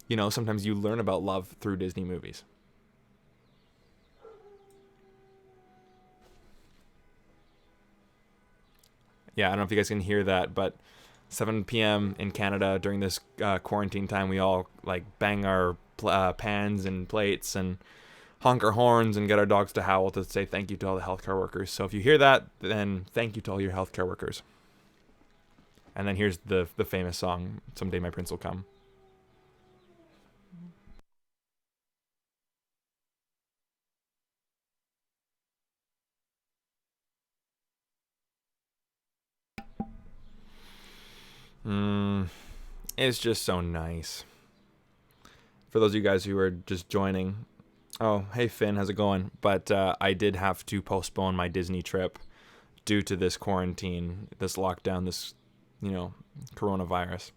sometimes you learn about love through Disney movies. Yeah, I don't know if you guys can hear that, but 7 p.m. in Canada during this quarantine time, we all, like, bang our pans and plates and honk our horns and get our dogs to howl to say thank you to all the healthcare workers. So if you hear that, then thank you to all your healthcare workers. And then here's the famous song, Someday My Prince Will Come. It's just so nice. For those of you guys who are just joining, oh, hey Finn, how's it going? But I did have to postpone my Disney trip due to this quarantine, this lockdown, this, coronavirus.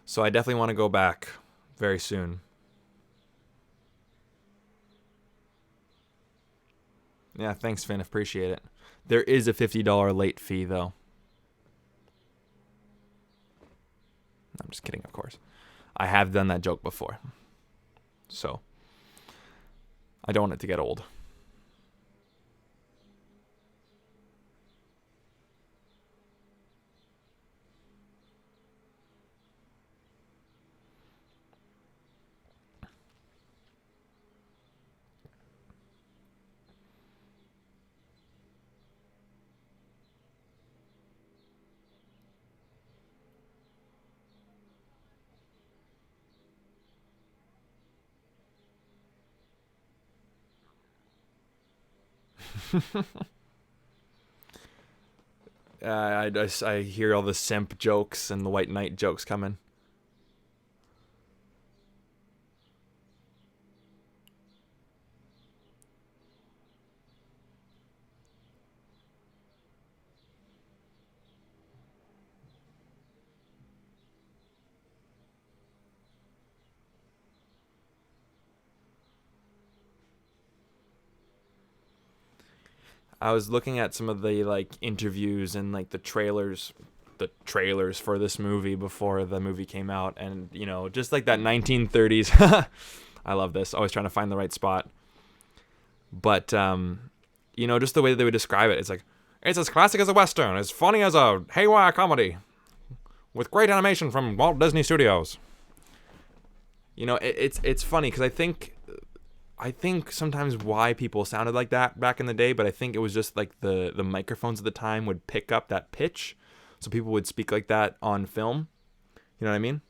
So I definitely want to go back very soon. Yeah, thanks, Finn. Appreciate it. There is a $50 late fee, though. I'm just kidding, of course. I have done that joke before. So I don't want it to get old. I hear all the simp jokes and the white knight jokes coming. I was looking at some of the like interviews and like the trailers for this movie before the movie came out, and just like that 1930s. I love this. Always trying to find the right spot. But just the way that they would describe it, it's like it's as classic as a western, as funny as a haywire comedy, with great animation from Walt Disney Studios. It's funny because I think sometimes why people sounded like that back in the day, but I think it was just like the microphones at the time would pick up that pitch, so people would speak like that on film. You know what I mean?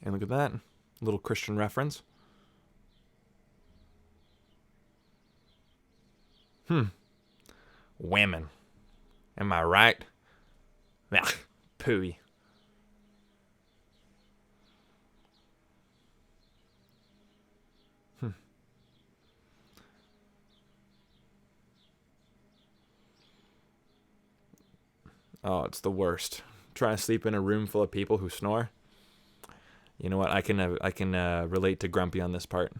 And look at that little Christian reference. Women, am I right? Ugh, pooey. Oh, it's the worst. Trying to sleep in a room full of people who snore. You know what? I can relate to Grumpy on this part.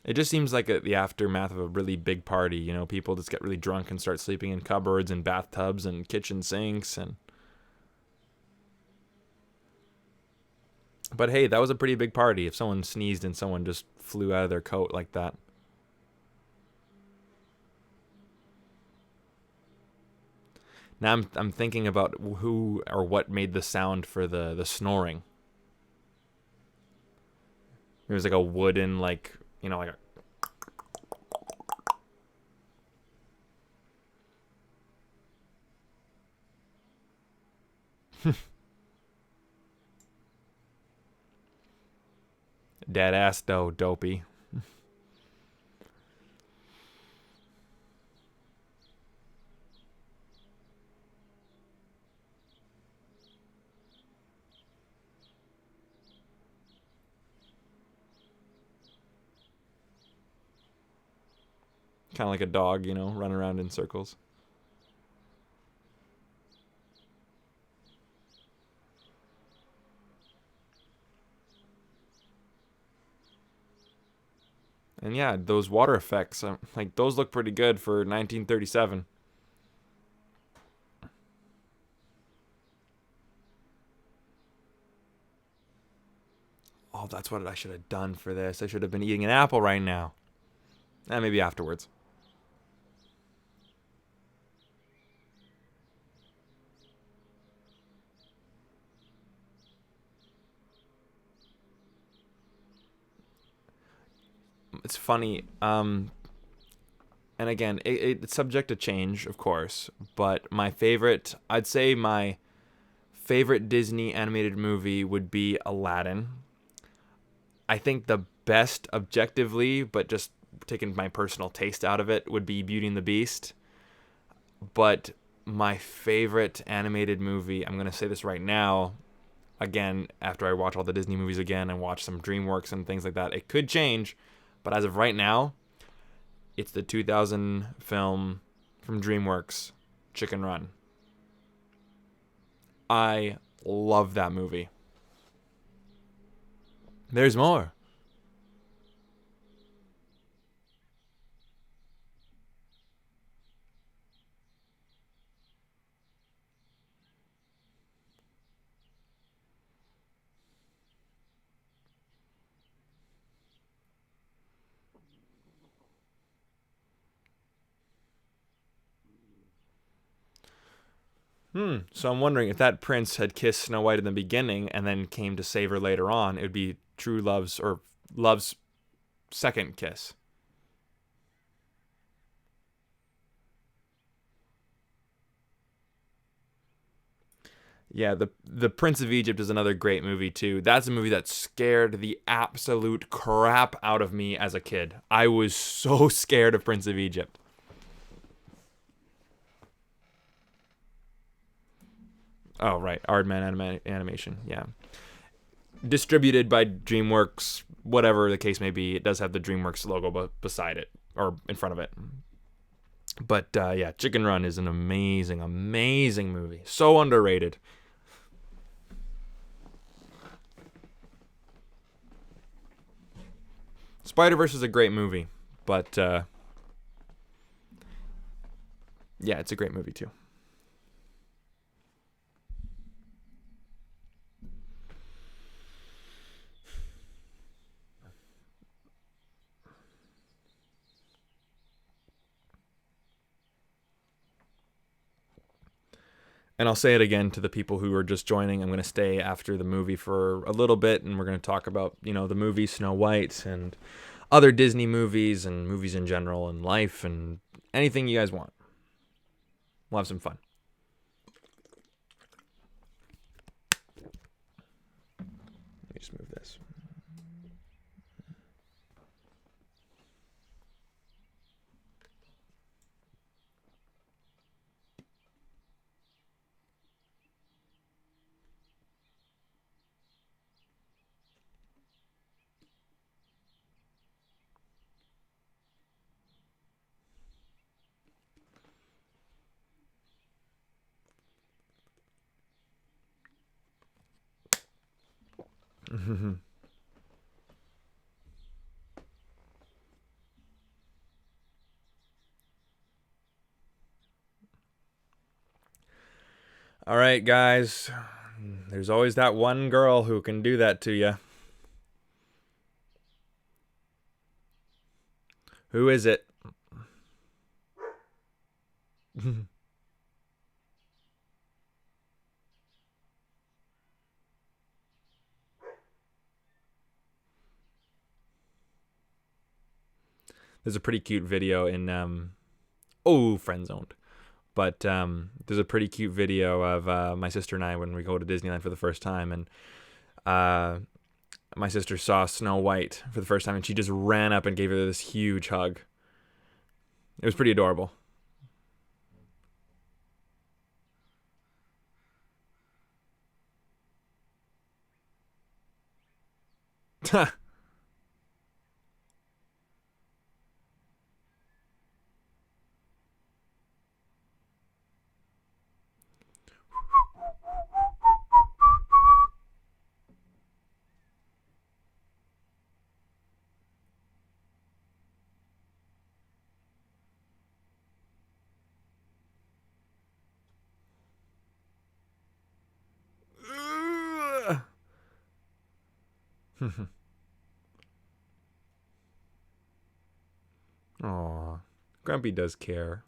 It just seems like the aftermath of a really big party. People just get really drunk and start sleeping in cupboards and bathtubs and kitchen sinks and. But hey, that was a pretty big party. If someone sneezed and someone just flew out of their coat like that. Now I'm thinking about who or what made the sound for the snoring. It was like a wooden like a. Dead ass though, dopey. Kind of like a dog, running around in circles. And yeah, those water effects, like those look pretty good for 1937. Oh, that's what I should have done for this. I should have been eating an apple right now. Maybe afterwards. It's funny. And again, it's subject to change, of course. But I'd say my favorite Disney animated movie would be Aladdin. I think the best objectively, but just taking my personal taste out of it, would be Beauty and the Beast. But my favorite animated movie, I'm going to say this right now, again, after I watch all the Disney movies again and watch some DreamWorks and things like that, it could change. But as of right now, it's the 2000 film from DreamWorks, Chicken Run. I love that movie. There's more. So I'm wondering if that prince had kissed Snow White in the beginning and then came to save her later on, it would be true love's or love's second kiss. Yeah, the Prince of Egypt is another great movie too. That's a movie that scared the absolute crap out of me as a kid. I was so scared of Prince of Egypt. Oh, right. Aardman Animation. Yeah. Distributed by DreamWorks, whatever the case may be. It does have the DreamWorks logo beside it, or in front of it. But yeah, Chicken Run is an amazing, amazing movie. So underrated. Spider-Verse is a great movie, but yeah, it's a great movie too. And I'll say it again to the people who are just joining. I'm going to stay after the movie for a little bit, and we're going to talk about, the movie Snow White and other Disney movies and movies in general and life and anything you guys want. We'll have some fun. Let me just move this. All right, guys. There's always that one girl who can do that to you. Who is it? There's a pretty cute video in friend zoned. But there's a pretty cute video of my sister and I when we go to Disneyland for the first time, and my sister saw Snow White for the first time, and she just ran up and gave her this huge hug. It was pretty adorable. Aw, Grumpy does care.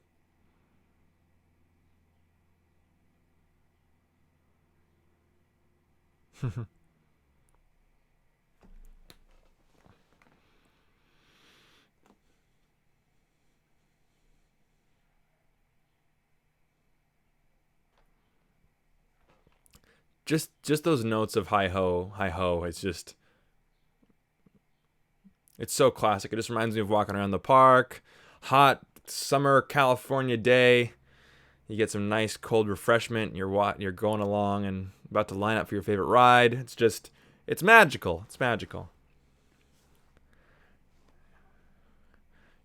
Just those notes of hi ho, hi ho. It's so classic. It just reminds me of walking around the park, hot summer California day. You get some nice cold refreshment. You're going along and about to line up for your favorite ride. It's magical. It's magical.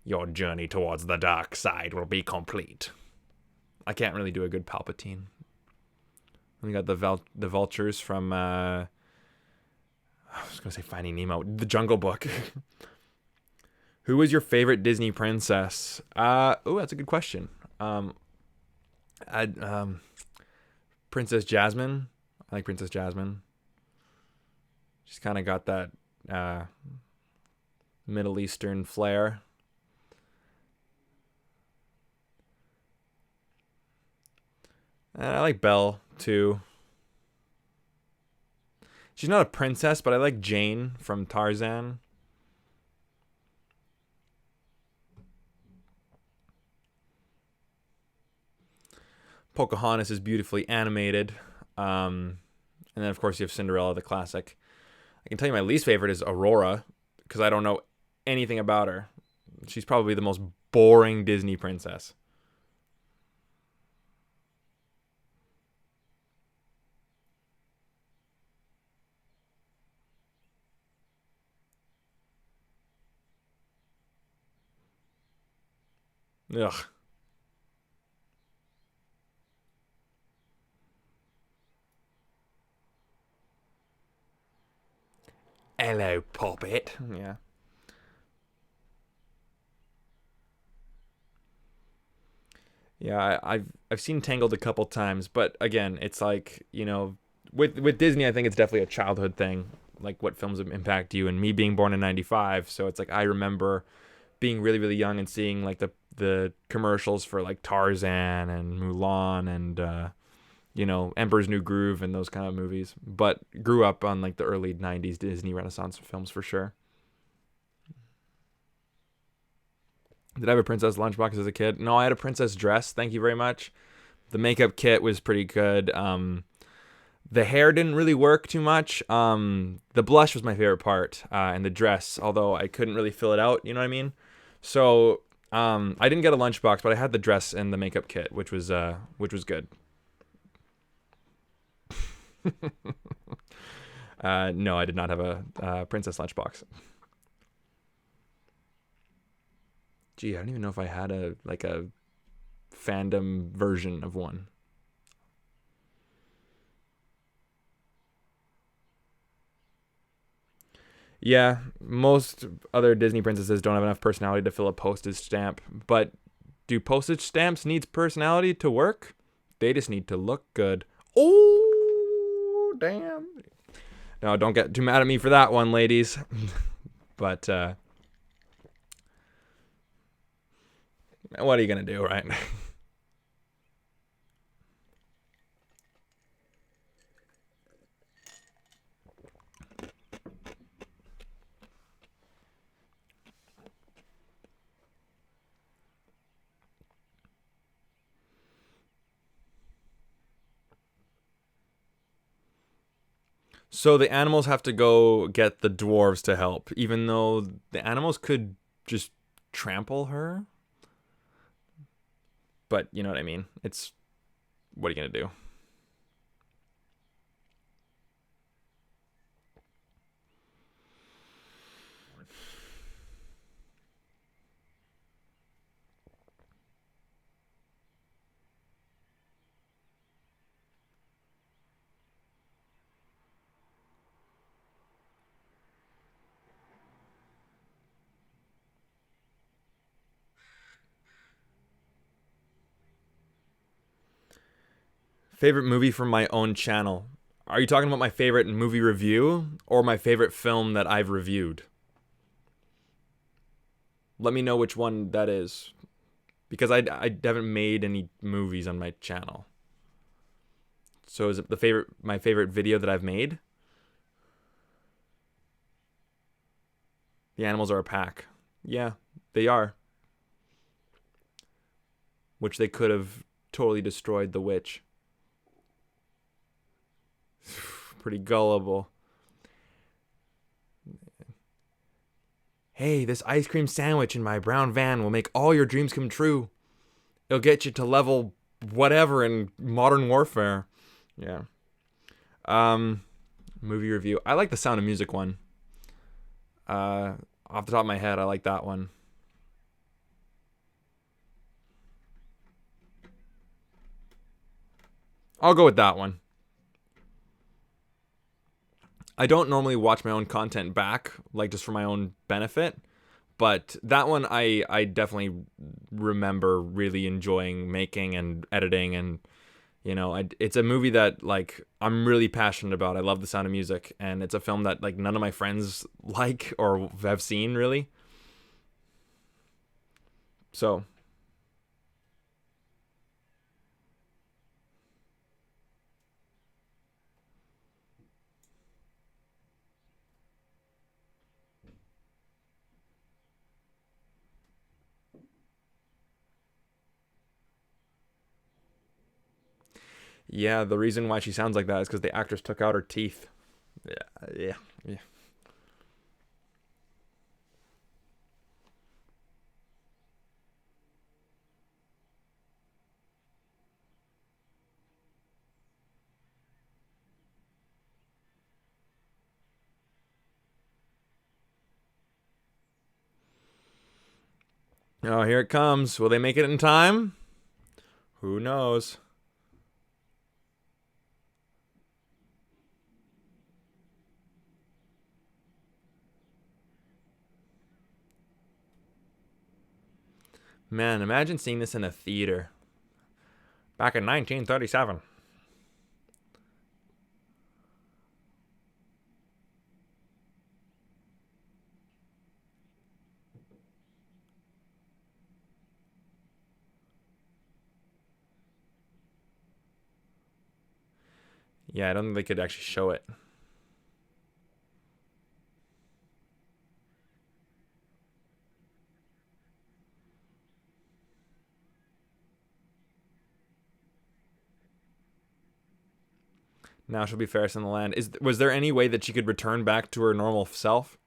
Your journey towards the dark side will be complete. I can't really do a good Palpatine. We got the vultures from I was gonna say Finding Nemo, The Jungle Book. Who was your favorite Disney princess? That's a good question. Princess Jasmine. I like Princess Jasmine. She's kind of got that Middle Eastern flair. And I like Belle too. She's not a princess, but I like Jane from Tarzan. Pocahontas is beautifully animated. And then of course you have Cinderella, the classic. I can tell you my least favorite is Aurora because I don't know anything about her. She's probably the most boring Disney princess. Ugh. Hello, Poppet. Yeah. Yeah, I've seen Tangled a couple times, but again, it's like, with Disney, I think it's definitely a childhood thing, like what films impact you. And me being born in '95, so it's like I remember being really really young and seeing like the commercials for like Tarzan and Mulan and Emperor's New Groove and those kind of movies. But grew up on like the early '90s Disney Renaissance films for sure. Did I have a princess lunchbox as a kid? No, I had a princess dress. Thank you very much. The makeup kit was pretty good. The hair didn't really work too much. The blush was my favorite part, and the dress, although I couldn't really fill it out. You know what I mean? So I didn't get a lunchbox, but I had the dress and the makeup kit, which was good. No, I did not have a princess lunchbox. Gee, I don't even know if I had a fandom version of one. Yeah, most other Disney princesses don't have enough personality to fill a postage stamp, but do postage stamps need personality to work? They just need to look good. Oh, damn. No, don't get too mad at me for that one, ladies. But what are you going to do, right? So the animals have to go get the dwarves to help, even though the animals could just trample her. But you know what I mean? It's what are you going to do? Favorite movie from my own channel. Are you talking about my favorite movie review or my favorite film that I've reviewed? Let me know which one that is because I haven't made any movies on my channel. So is it my favorite video that I've made? The animals are a pack. Yeah, they are. Which they could have totally destroyed the witch. Pretty gullible. Hey, this ice cream sandwich in my brown van will make all your dreams come true. It'll get you to level whatever in Modern Warfare. Yeah. Um, movie review. I like the Sound of Music one. Off the top of my head, I like that one. I'll go with that one. I don't normally watch my own content back, like just for my own benefit. But that one I definitely remember really enjoying making and editing and it's a movie that like I'm really passionate about. I love The Sound of Music and it's a film that like none of my friends like or have seen really. So, Yeah, the reason why she sounds like that is because the actress took out her teeth. Yeah. Oh, here it comes. Will they make it in time? Who knows? Man, imagine seeing this in a theater back in 1937. Yeah, I don't think they could actually show it. Now she'll be fairest in the land. Was there any way that she could return back to her normal self?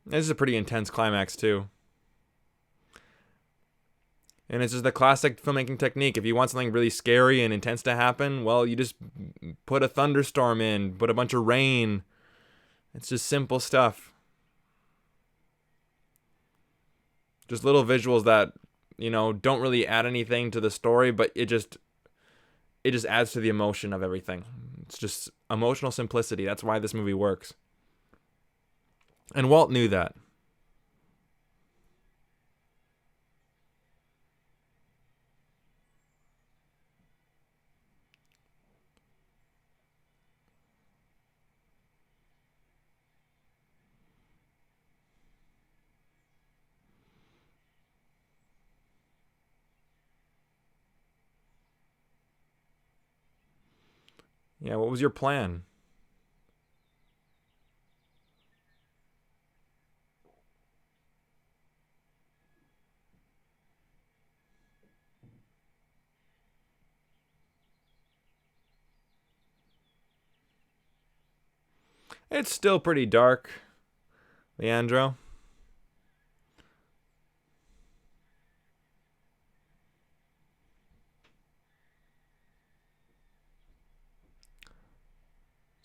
This is a pretty intense climax too. And it's just the classic filmmaking technique. If you want something really scary and intense to happen, well, you just put a thunderstorm in, put a bunch of rain. It's just simple stuff. Just little visuals that, don't really add anything to the story, but it just adds to the emotion of everything. It's just emotional simplicity. That's why this movie works. And Walt knew that. Yeah, what was your plan? It's still pretty dark, Leandro.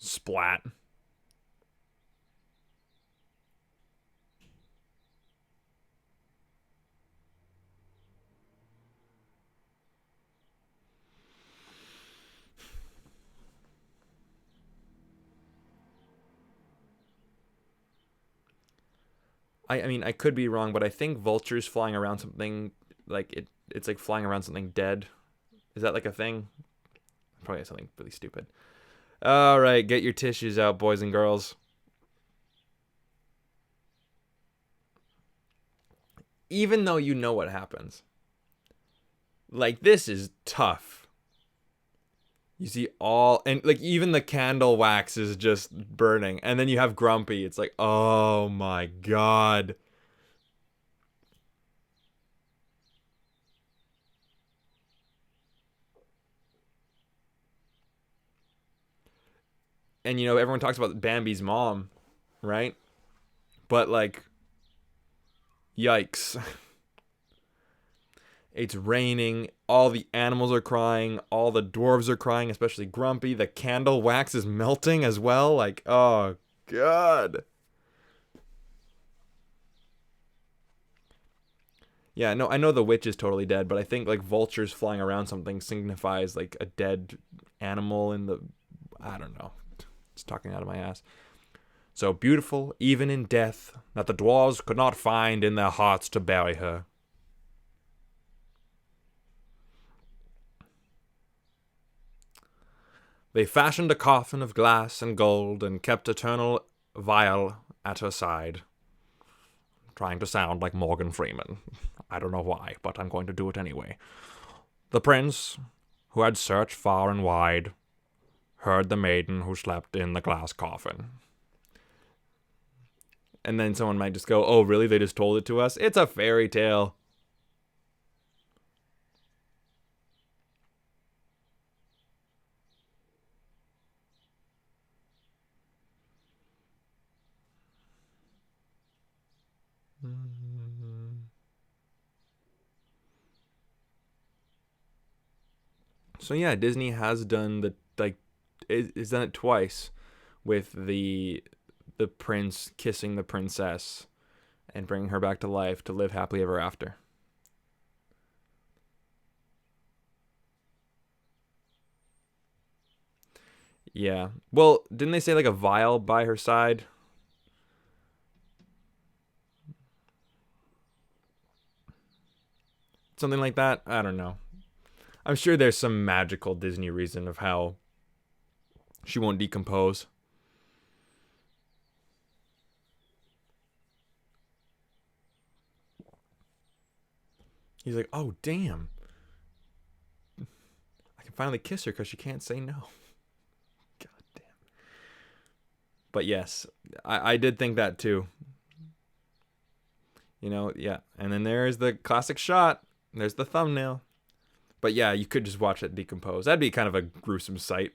Splat. I mean, I could be wrong, but I think vultures flying around something like it's like flying around something dead. Is that like a thing? Probably something really stupid. All right, get your tissues out, boys and girls. Even though you know what happens, like this is tough. You see all, and like even the candle wax is just burning, and then you have Grumpy. It's like, oh my god. And everyone talks about Bambi's mom, right? But like, yikes. It's raining, all the animals are crying, all the dwarves are crying, especially Grumpy. The candle wax is melting as well. Like, oh god. Yeah, no, I know the witch is totally dead, but I think like vultures flying around something signifies like a dead animal in the, I don't know. It's talking out of my ass. So beautiful, even in death, that the dwarves could not find in their hearts to bury her. They fashioned a coffin of glass and gold and kept eternal vial at her side. Trying to sound like Morgan Freeman. I don't know why, but I'm going to do it anyway. The prince, who had searched far and wide, heard the maiden who slept in the glass coffin. And then someone might just go, oh, really? They just told it to us? It's a fairy tale. So yeah, Disney has done it's done it twice with the prince kissing the princess and bringing her back to life to live happily ever after. Yeah. Well, didn't they say like a vial by her side? Something like that? I don't know. I'm sure there's some magical Disney reason of how she won't decompose. He's like, oh, damn. I can finally kiss her because she can't say no. God damn. But yes, I did think that too. Yeah. And then there's the classic shot. There's the thumbnail. But yeah, you could just watch it decompose. That'd be kind of a gruesome sight.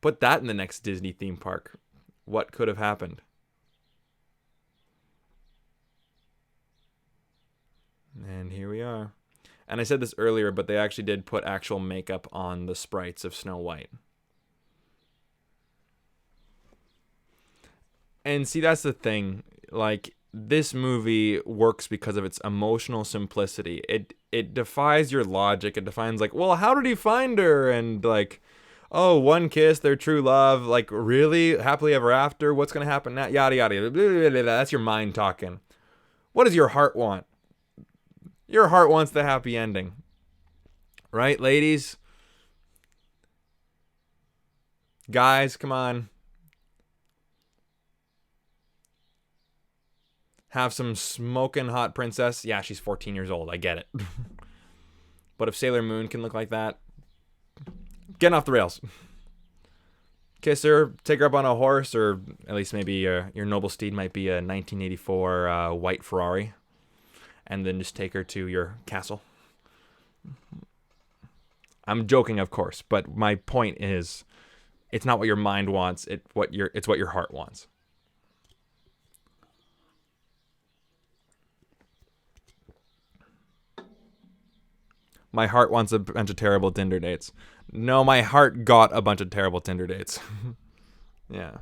Put that in the next Disney theme park. What could have happened? And here we are. And I said this earlier, but they actually did put actual makeup on the sprites of Snow White. And see, that's the thing. Like, this movie works because of its emotional simplicity. It defies your logic. It defines like, well, how did he find her? And like, oh, one kiss, their true love. Like, really? Happily ever after? What's going to happen now? Yada, yada, yada. Blah, blah, blah. That's your mind talking. What does your heart want? Your heart wants the happy ending. Right, ladies? Guys, come on. Have some smoking hot princess. Yeah, she's 14 years old. I get it. But if Sailor Moon can look like that, getting off the rails. Kiss her, take her up on a horse, or at least maybe your noble steed might be a 1984 white Ferrari, and then just take her to your castle. I'm joking, of course, but my point is, it's not what your mind wants. It's what your heart wants. My heart wants a bunch of terrible Tinder dates. No, my heart got a bunch of terrible Tinder dates. Yeah.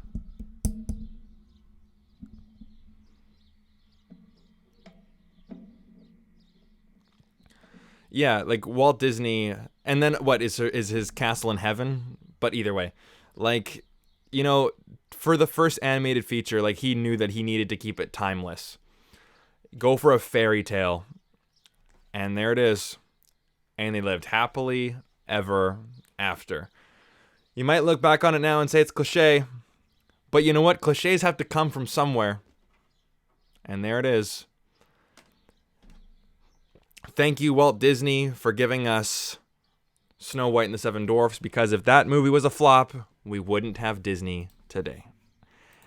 Yeah, like Walt Disney, and then what is his castle in heaven? But either way, like, you know, for the first animated feature, like he knew that he needed to keep it timeless. Go for a fairy tale, and there it is. And they lived happily ever after. You might look back on it now and say it's cliche, but you know what? Cliches have to come from somewhere. And there it is. Thank you, Walt Disney, for giving us Snow White and the Seven Dwarfs, because if that movie was a flop, we wouldn't have Disney today.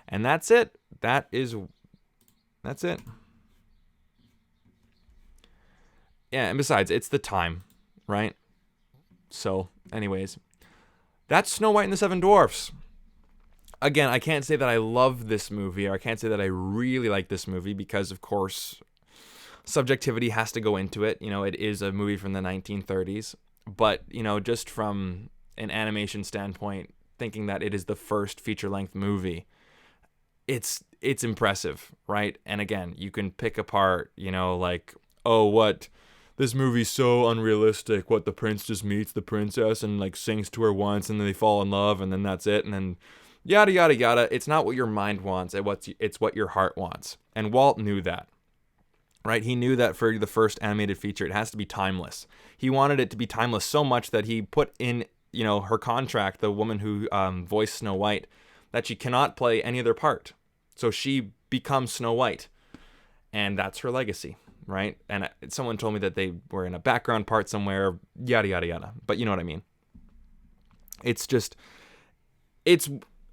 And that's it. That's it. Yeah, and besides, it's the time, right? So, anyways, that's Snow White and the Seven Dwarfs. Again, I can't say that I love this movie, or I can't say that I really like this movie, because, of course, subjectivity has to go into it. You know, it is a movie from the 1930s. But, you know, just from an animation standpoint, thinking that it is the first feature-length movie, it's impressive, right? And again, you can pick apart, you know, like, oh, what... This movie's so unrealistic. What, the prince just meets the princess and like sings to her once and then they fall in love and then that's it. And then yada, yada, yada. It's not what your mind wants. It's what your heart wants. And Walt knew that, right? He knew that for the first animated feature, it has to be timeless. He wanted it to be timeless so much that he put in, you know, her contract, the woman who voiced Snow White, that she cannot play any other part. So she becomes Snow White. And that's her legacy. Right? And someone told me that they were in a background part somewhere, yada, yada, yada. But you know what I mean. It's just, it's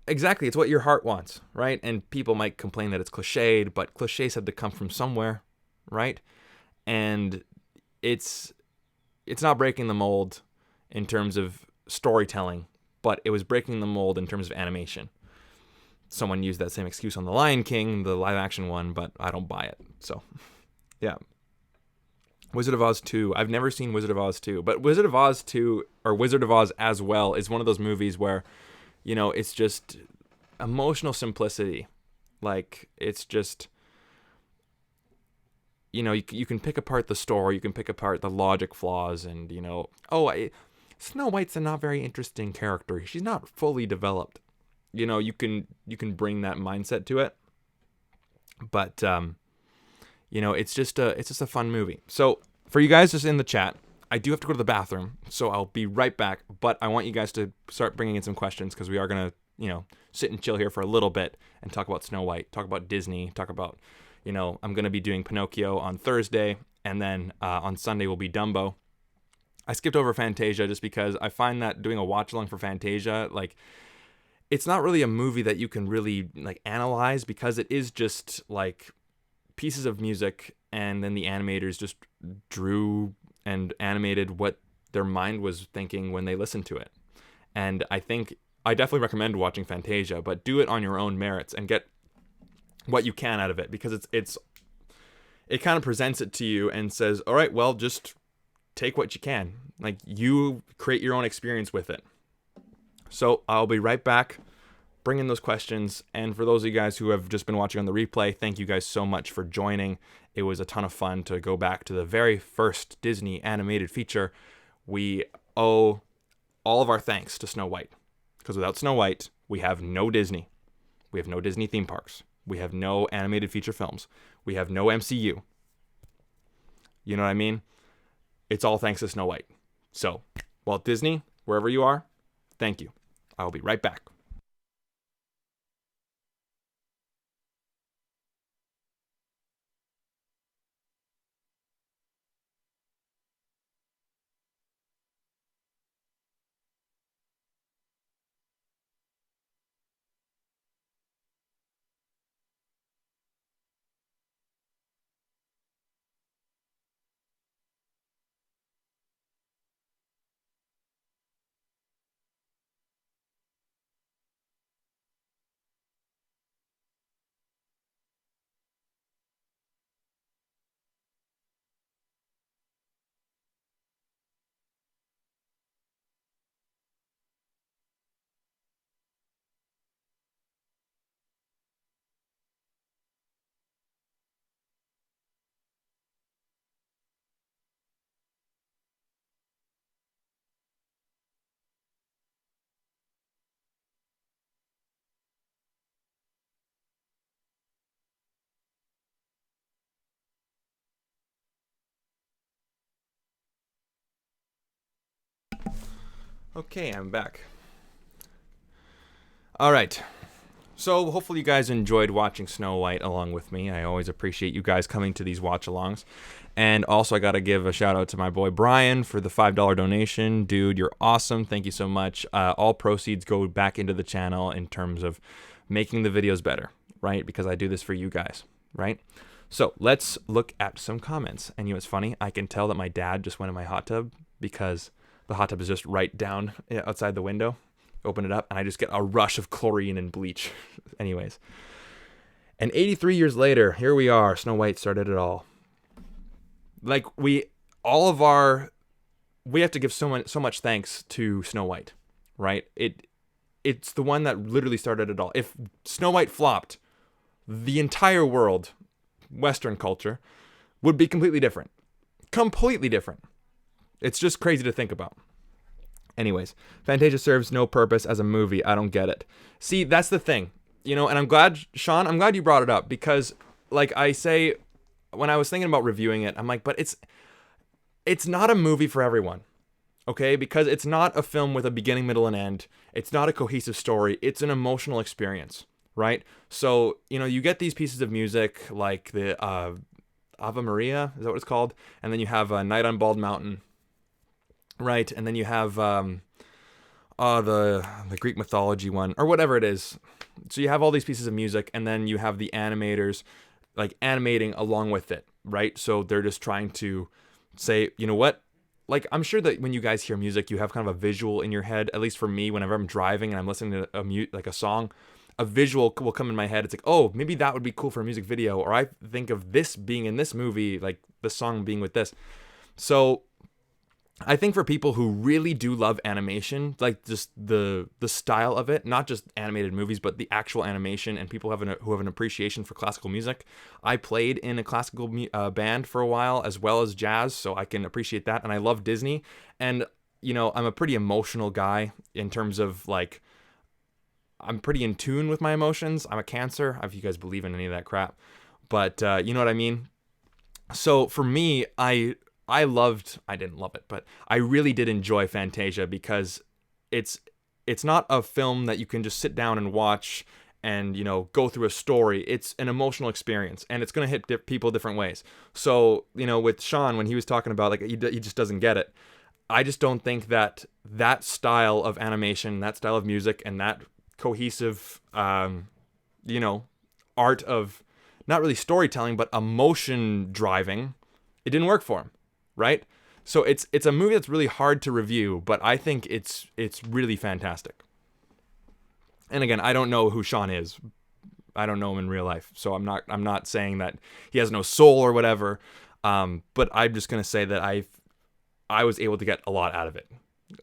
exactly, it's what your heart wants, right? And people might complain that it's cliched, but cliches have to come from somewhere, right? And it's not breaking the mold in terms of storytelling, but it was breaking the mold in terms of animation. Someone used that same excuse on The Lion King, the live action one, but I don't buy it. So, yeah. Wizard of Oz 2. I've never seen Wizard of Oz 2, but Wizard of Oz 2, or Wizard of Oz as well, is one of those movies where, it's just emotional simplicity. Like, it's just, you can pick apart the story, you can pick apart the logic flaws, and, Snow White's a not very interesting character. She's not fully developed. You can bring that mindset to it. But, it's just a fun movie. So for you guys just in the chat, I do have to go to the bathroom, so I'll be right back. But I want you guys to start bringing in some questions, because we are going to, sit and chill here for a little bit and talk about Snow White, talk about Disney, talk about, I'm going to be doing Pinocchio on Thursday, and then on Sunday will be Dumbo. I skipped over Fantasia just because I find that doing a watch along for Fantasia, like, it's not really a movie that you can really like analyze, because it is just like pieces of music, and then the animators just drew and animated what their mind was thinking when they listened to it. And I think I definitely recommend watching Fantasia, but do it on your own merits and get what you can out of it, because it kind of presents it to you and says, all right, well, just take what you can. Like, you create your own experience with it. So I'll be right back, bringing those questions. And for those of you guys who have just been watching on the replay, thank you guys so much for joining. It was a ton of fun to go back to the very first Disney animated feature. We owe all of our thanks to Snow White, because without Snow White, we have no Disney. We have no Disney theme parks. We have no animated feature films. We have no MCU. You know what I mean? It's all thanks to Snow White. So, Walt Disney, wherever you are, thank you. I'll be right back. Okay, I'm back. All right. So hopefully you guys enjoyed watching Snow White along with me. I always appreciate you guys coming to these watch-alongs. And also I got to give a shout out to my boy Brian for the $5 donation. Dude, you're awesome. Thank you so much. All proceeds go back into the channel in terms of making the videos better, right? Because I do this for you guys, right? So let's look at some comments. And what's funny? I can tell that my dad just went in my hot tub, because the hot tub is just right down outside the window. Open it up, and I just get a rush of chlorine and bleach. Anyways. And 83 years later, here we are. Snow White started it all. Like, we have to give so much thanks to Snow White, right? It's the one that literally started it all. If Snow White flopped, the entire world, Western culture, would be completely different. Completely different. It's just crazy to think about. Anyways, Fantasia serves no purpose as a movie. I don't get it. See, that's the thing. And I'm glad, Sean, you brought it up, because, like I say, when I was thinking about reviewing it, I'm like, but it's not a movie for everyone, okay? Because it's not a film with a beginning, middle, and end. It's not a cohesive story. It's an emotional experience, right? So, you get these pieces of music, like the Ave Maria, is that what it's called? And then you have Night on Bald Mountain, right? And then you have, the Greek mythology one, or whatever it is. So you have all these pieces of music, and then you have the animators like animating along with it, right? So they're just trying to say, you know what? Like, I'm sure that when you guys hear music, you have kind of a visual in your head. At least for me, whenever I'm driving and I'm listening to like a song, a visual will come in my head. It's like, oh, maybe that would be cool for a music video, or I think of this being in this movie, like the song being with this. So I think for people who really do love animation, like just the style of it, not just animated movies, but the actual animation, and people who have an appreciation for classical music. I played in a classical band for a while, as well as jazz, so I can appreciate that. And I love Disney, and I'm a pretty emotional guy in terms of like, I'm pretty in tune with my emotions. I'm a Cancer, if you guys believe in any of that crap, but you know what I mean. So for me, I didn't love it, but I really did enjoy Fantasia, because it's not a film that you can just sit down and watch and, go through a story. It's an emotional experience, and it's going to hit people different ways. So, with Sean, when he was talking about, like, he just doesn't get it. I just don't think that style of animation, that style of music, and that cohesive, art of not really storytelling, but emotion driving, it didn't work for him. Right? So it's a movie that's really hard to review, but I think it's really fantastic. And again, I don't know who Sean is. I don't know him in real life, so I'm not saying that he has no soul or whatever. But I'm just gonna say that I was able to get a lot out of it.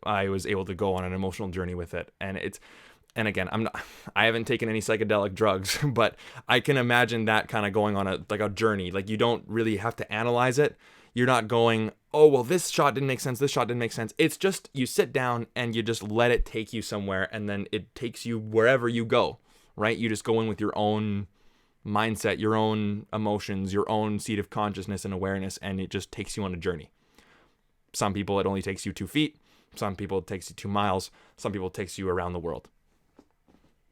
I was able to go on an emotional journey with it, and again, I haven't taken any psychedelic drugs, but I can imagine that kind of going on a journey. Like, you don't really have to analyze it. You're not going, oh, well, this shot didn't make sense, this shot didn't make sense. It's just, you sit down and you just let it take you somewhere, and then it takes you wherever you go, right? You just go in with your own mindset, your own emotions, your own seat of consciousness and awareness, and it just takes you on a journey. Some people, it only takes you 2 feet. Some people, it takes you 2 miles. Some people, it takes you around the world.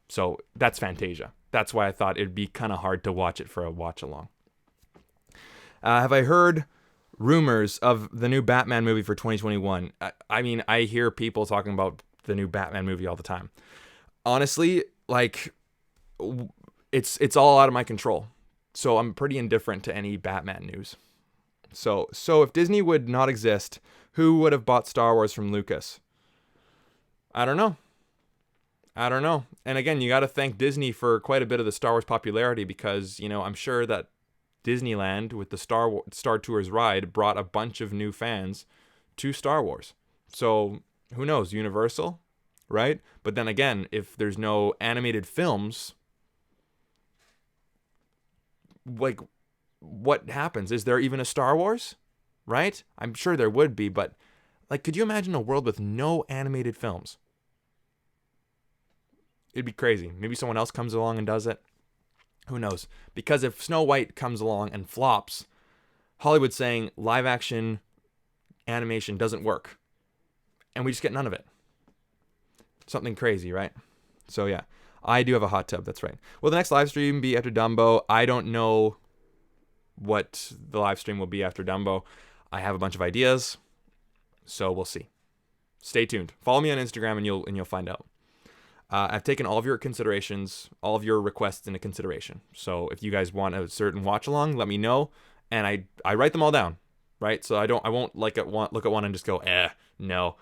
So that's Fantasia. That's why I thought it'd be kind of hard to watch it for a watch along. Have I heard rumors of the new Batman movie for 2021? I mean, I hear people talking about the new Batman movie all the time. Honestly, like, it's all out of my control. So I'm pretty indifferent to any Batman news. So if Disney would not exist, who would have bought Star Wars from Lucas? I don't know. And again, you got to thank Disney for quite a bit of the Star Wars popularity, because, I'm sure that Disneyland with the Star Tours ride brought a bunch of new fans to Star Wars. So who knows, Universal, right? But then again, if there's no animated films, like, what happens? Is there even a Star Wars, right? I'm sure there would be, but like, could you imagine a world with no animated films? It'd be crazy. Maybe someone else comes along and does it. Who knows? Because if Snow White comes along and flops, Hollywood's saying live action animation doesn't work, and we just get none of it. Something crazy, right? So yeah, I do have a hot tub. That's right. Will the next live stream be after Dumbo? I don't know what the live stream will be after Dumbo. I have a bunch of ideas, so we'll see. Stay tuned. Follow me on Instagram, and you'll find out. I've taken all of your considerations, all of your requests into consideration. So if you guys want a certain watch along, let me know, and I write them all down, right? So I won't look at one and just go, no.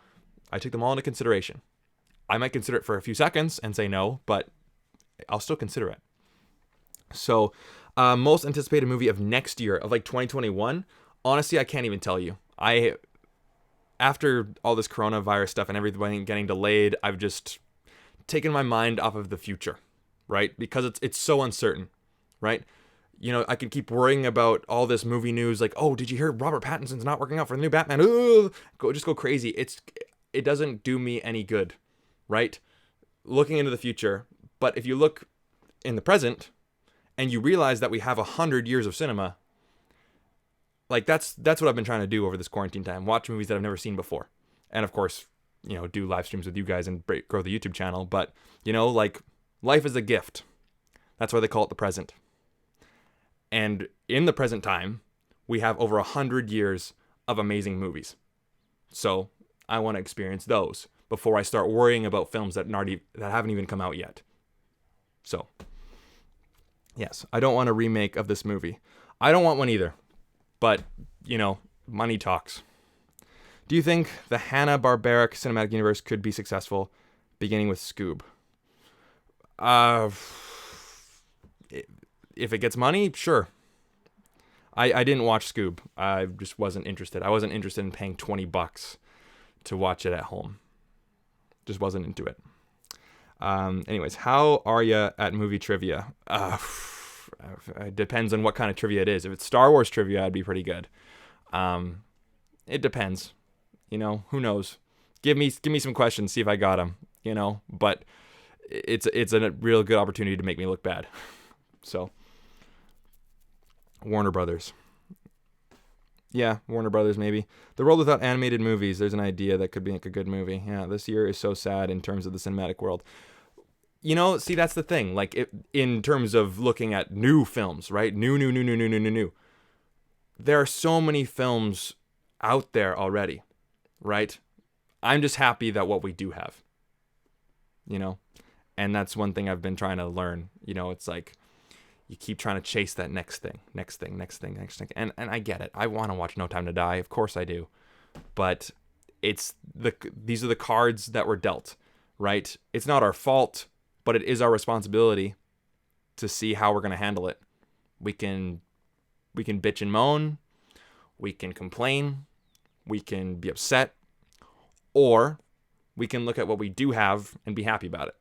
I took them all into consideration. I might consider it for a few seconds and say no, but I'll still consider it. So, most anticipated movie of next year, of like 2021, honestly, I can't even tell you. After all this coronavirus stuff and everything getting delayed, I've just taken my mind off of the future, right? Because it's so uncertain, right? I could keep worrying about all this movie news, like, oh, did you hear Robert Pattinson's not working out for the new Batman? Ooh, go crazy. It doesn't do me any good, right? Looking into the future. But if you look in the present and you realize that we have 100 years of cinema, like, that's what I've been trying to do over this quarantine time. Watch movies that I've never seen before. And of course, do live streams with you guys and grow the YouTube channel. But, like, life is a gift. That's why they call it the present. And in the present time, we have over 100 years of amazing movies. So I want to experience those. before I start worrying about films that haven't even come out yet. So, yes, I don't want a remake of this movie. I don't want one either. But, money talks. Do you think the Hanna-Barbera cinematic universe could be successful, beginning with Scoob? If it gets money, sure. I didn't watch Scoob. I just wasn't interested. I wasn't interested in paying $20 to watch it at home. Just wasn't into it. Anyways, how are you at movie trivia? It depends on what kind of trivia it is. If it's Star Wars trivia, I'd be pretty good. It depends. Who knows? Give me some questions, see if I got them. But it's a real good opportunity to make me look bad. So, Warner Brothers. Yeah, Warner Brothers maybe. The world without animated movies. There's an idea that could be like a good movie. Yeah, this year is so sad in terms of the cinematic world. See, that's the thing. Like, in terms of looking at new films, right? New. There are so many films out there already, right? I'm just happy that what we do have, and that's one thing I've been trying to learn. It's like you keep trying to chase that next thing. And I get it. I want to watch No Time to Die. Of course I do. But these are the cards that were dealt, right? It's not our fault, but it is our responsibility to see how we're going to handle it. We can bitch and moan. We can complain. We can be upset. Or we can look at what we do have and be happy about it.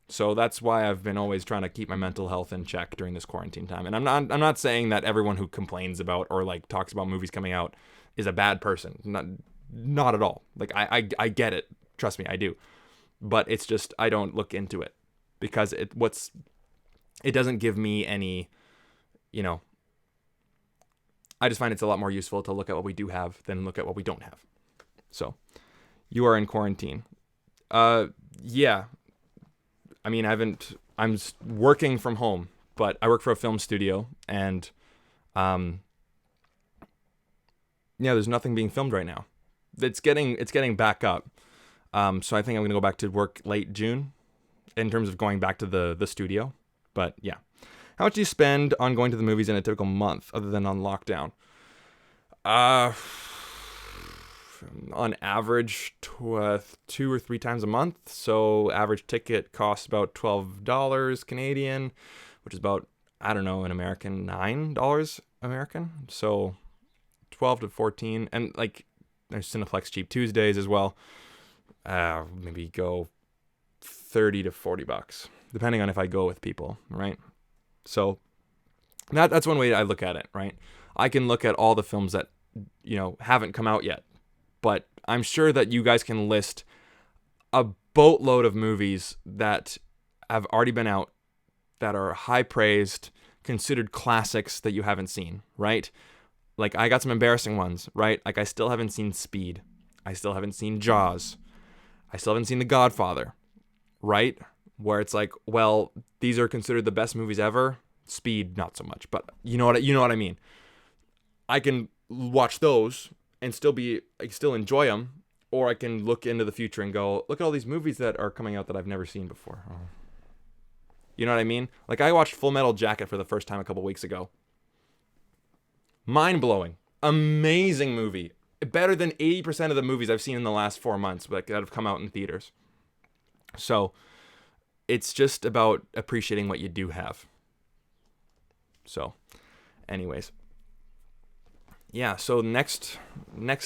So that's why I've been always trying to keep my mental health in check during this quarantine time. And I'm not saying that everyone who complains about or like talks about movies coming out is a bad person. Not at all. Like I get it. Trust me, I do. But it's just I don't look into it because it doesn't give me any, I just find it's a lot more useful to look at what we do have than look at what we don't have. So, you are in quarantine. Yeah. I mean, I'm working from home, but I work for a film studio and, there's nothing being filmed right now. It's getting back up. So I think I'm going to go back to work late June in terms of going back to the studio. But yeah. How much do you spend on going to the movies in a typical month other than on lockdown? On average, 2 or 3 times a month. So average ticket costs about $12 Canadian, which is about, I don't know, in American, $9 American. So 12 to 14. And like there's Cineplex Cheap Tuesdays as well. Maybe go 30 to $40, depending on if I go with people, right? So that's one way I look at it, right? I can look at all the films that, haven't come out yet. But I'm sure that you guys can list a boatload of movies that have already been out that are high praised, considered classics that you haven't seen, right? Like I got some embarrassing ones, right? Like I still haven't seen Speed. I still haven't seen Jaws. I still haven't seen The Godfather, right? Where it's like, well, these are considered the best movies ever. Speed, not so much, but you know what I mean. I can watch those and still enjoy them, or I can look into the future and go, look at all these movies that are coming out that I've never seen before. Oh. You know what I mean? Like I watched Full Metal Jacket for the first time a couple weeks ago. Mind-blowing. Amazing movie. Better than 80% of the movies I've seen in the last 4 months that have come out in theaters. So it's just about appreciating what you do have. So anyways. Yeah, so next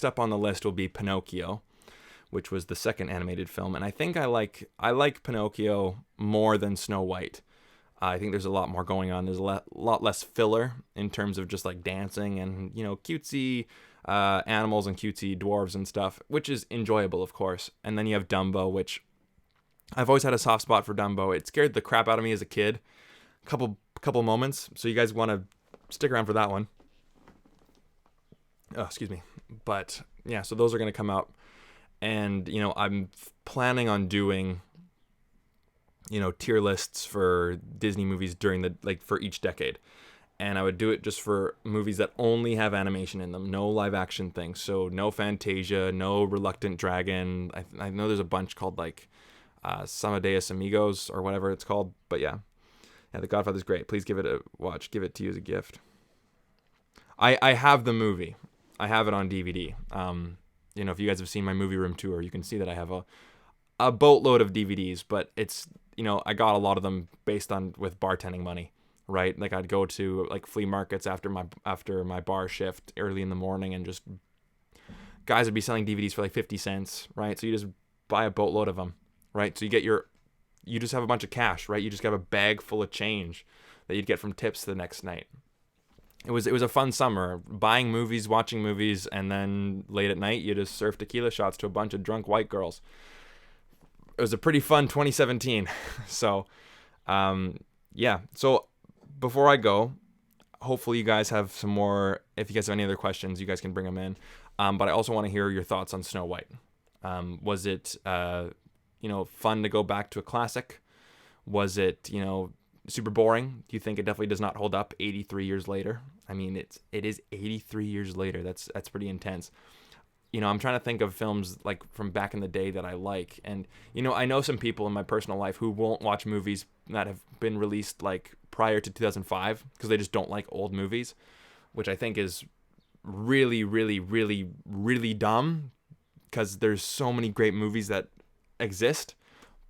up on the list will be Pinocchio, which was the second animated film, and I think I like Pinocchio more than Snow White. I think there's a lot more going on. There's a lot less filler in terms of just like dancing and cutesy animals and cutesy dwarves and stuff, which is enjoyable, of course. And then you have Dumbo, which I've always had a soft spot for Dumbo. It scared the crap out of me as a kid. Couple moments, so you guys want to stick around for that one. Oh, excuse me. But yeah, so those are going to come out. And, I'm planning on doing, tier lists for Disney movies during for each decade. and I would do it just for movies that only have animation in them, no live action things. So no Fantasia, no Reluctant Dragon. I know there's a bunch called like Amadeus Amigos or whatever it's called, but yeah, The Godfather's great. Please give it a watch. Give it to you as a gift. I have the movie. I have it on DVD. If you guys have seen my movie room tour, you can see that I have a boatload of DVDs, but it's, I got a lot of them based on with bartending money, right? Like I'd go to like flea markets after my bar shift early in the morning, and just guys would be selling DVDs for like 50 cents, right? So you just buy a boatload of them, right? So you just have a bunch of cash, right? You just have a bag full of change that you'd get from tips the next night. It was a fun summer, buying movies, watching movies, and then late at night, you just serve tequila shots to a bunch of drunk white girls. It was a pretty fun 2017. So, yeah. So before I go, hopefully you guys have some more. If you guys have any other questions, you guys can bring them in. But I also want to hear your thoughts on Snow White. Was it, fun to go back to a classic? Was it, super boring? Do you think it definitely does not hold up 83 years later? I mean, it is 83 years later. That's pretty intense. I'm trying to think of films like from back in the day that I like. And, I know some people in my personal life who won't watch movies that have been released like prior to 2005 because they just don't like old movies, which I think is really, really, really, really dumb, because there's so many great movies that exist.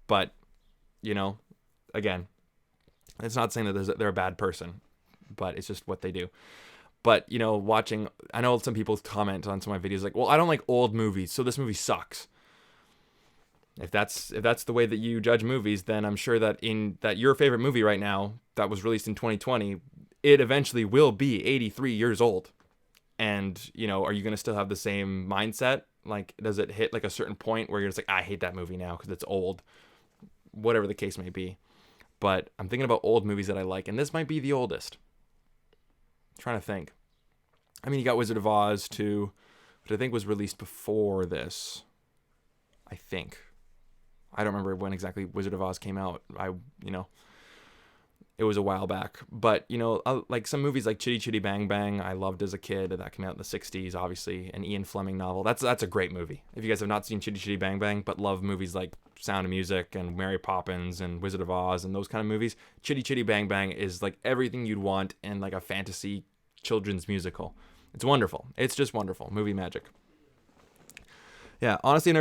But, again, it's not saying that they're a bad person, but it's just what they do. But, watching, I know some people comment on some of my videos like, well, I don't like old movies, so this movie sucks. If that's the way that you judge movies, then I'm sure that your favorite movie right now that was released in 2020, it eventually will be 83 years old. And, are you going to still have the same mindset? Like, does it hit like a certain point where you're just like, I hate that movie now because it's old? Whatever the case may be. But I'm thinking about old movies that I like, and this might be the oldest. I'm trying to think. I mean, you got Wizard of Oz too, which I think was released before this. I think. I don't remember when exactly Wizard of Oz came out. It was a while back. But, like some movies like Chitty Chitty Bang Bang, I loved as a kid. That came out in the 60s, obviously, an Ian Fleming novel. That's a great movie. If you guys have not seen Chitty Chitty Bang Bang, but love movies like Sound of Music and Mary Poppins and Wizard of Oz and those kind of movies, Chitty Chitty Bang Bang is like everything you'd want in like a fantasy children's musical. It's wonderful. It's just wonderful. Movie magic. Yeah, honestly,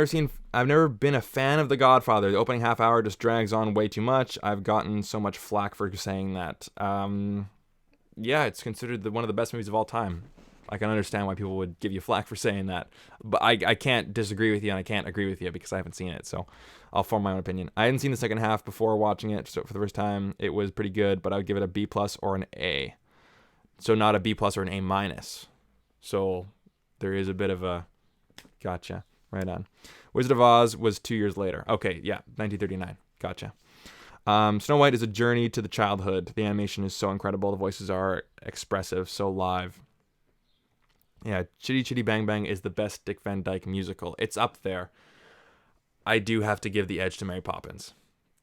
I've never been a fan of The Godfather. The opening half hour just drags on way too much. I've gotten so much flack for saying that. Yeah, it's considered one of the best movies of all time. I can understand why people would give you flack for saying that. But I can't disagree with you, and I can't agree with you because I haven't seen it. So I'll form my own opinion. I hadn't seen the second half before watching it for the first time. It was pretty good, but I would give it a B+ or an A. So not a B+ or an A-. So there is a bit of a... Gotcha. Right on. Wizard of Oz was 2 years later. Okay, yeah, 1939. Gotcha. Snow White is a journey to the childhood. The animation is so incredible. The voices are expressive, so live. Yeah, Chitty Chitty Bang Bang is the best Dick Van Dyke musical. It's up there. I do have to give the edge to Mary Poppins.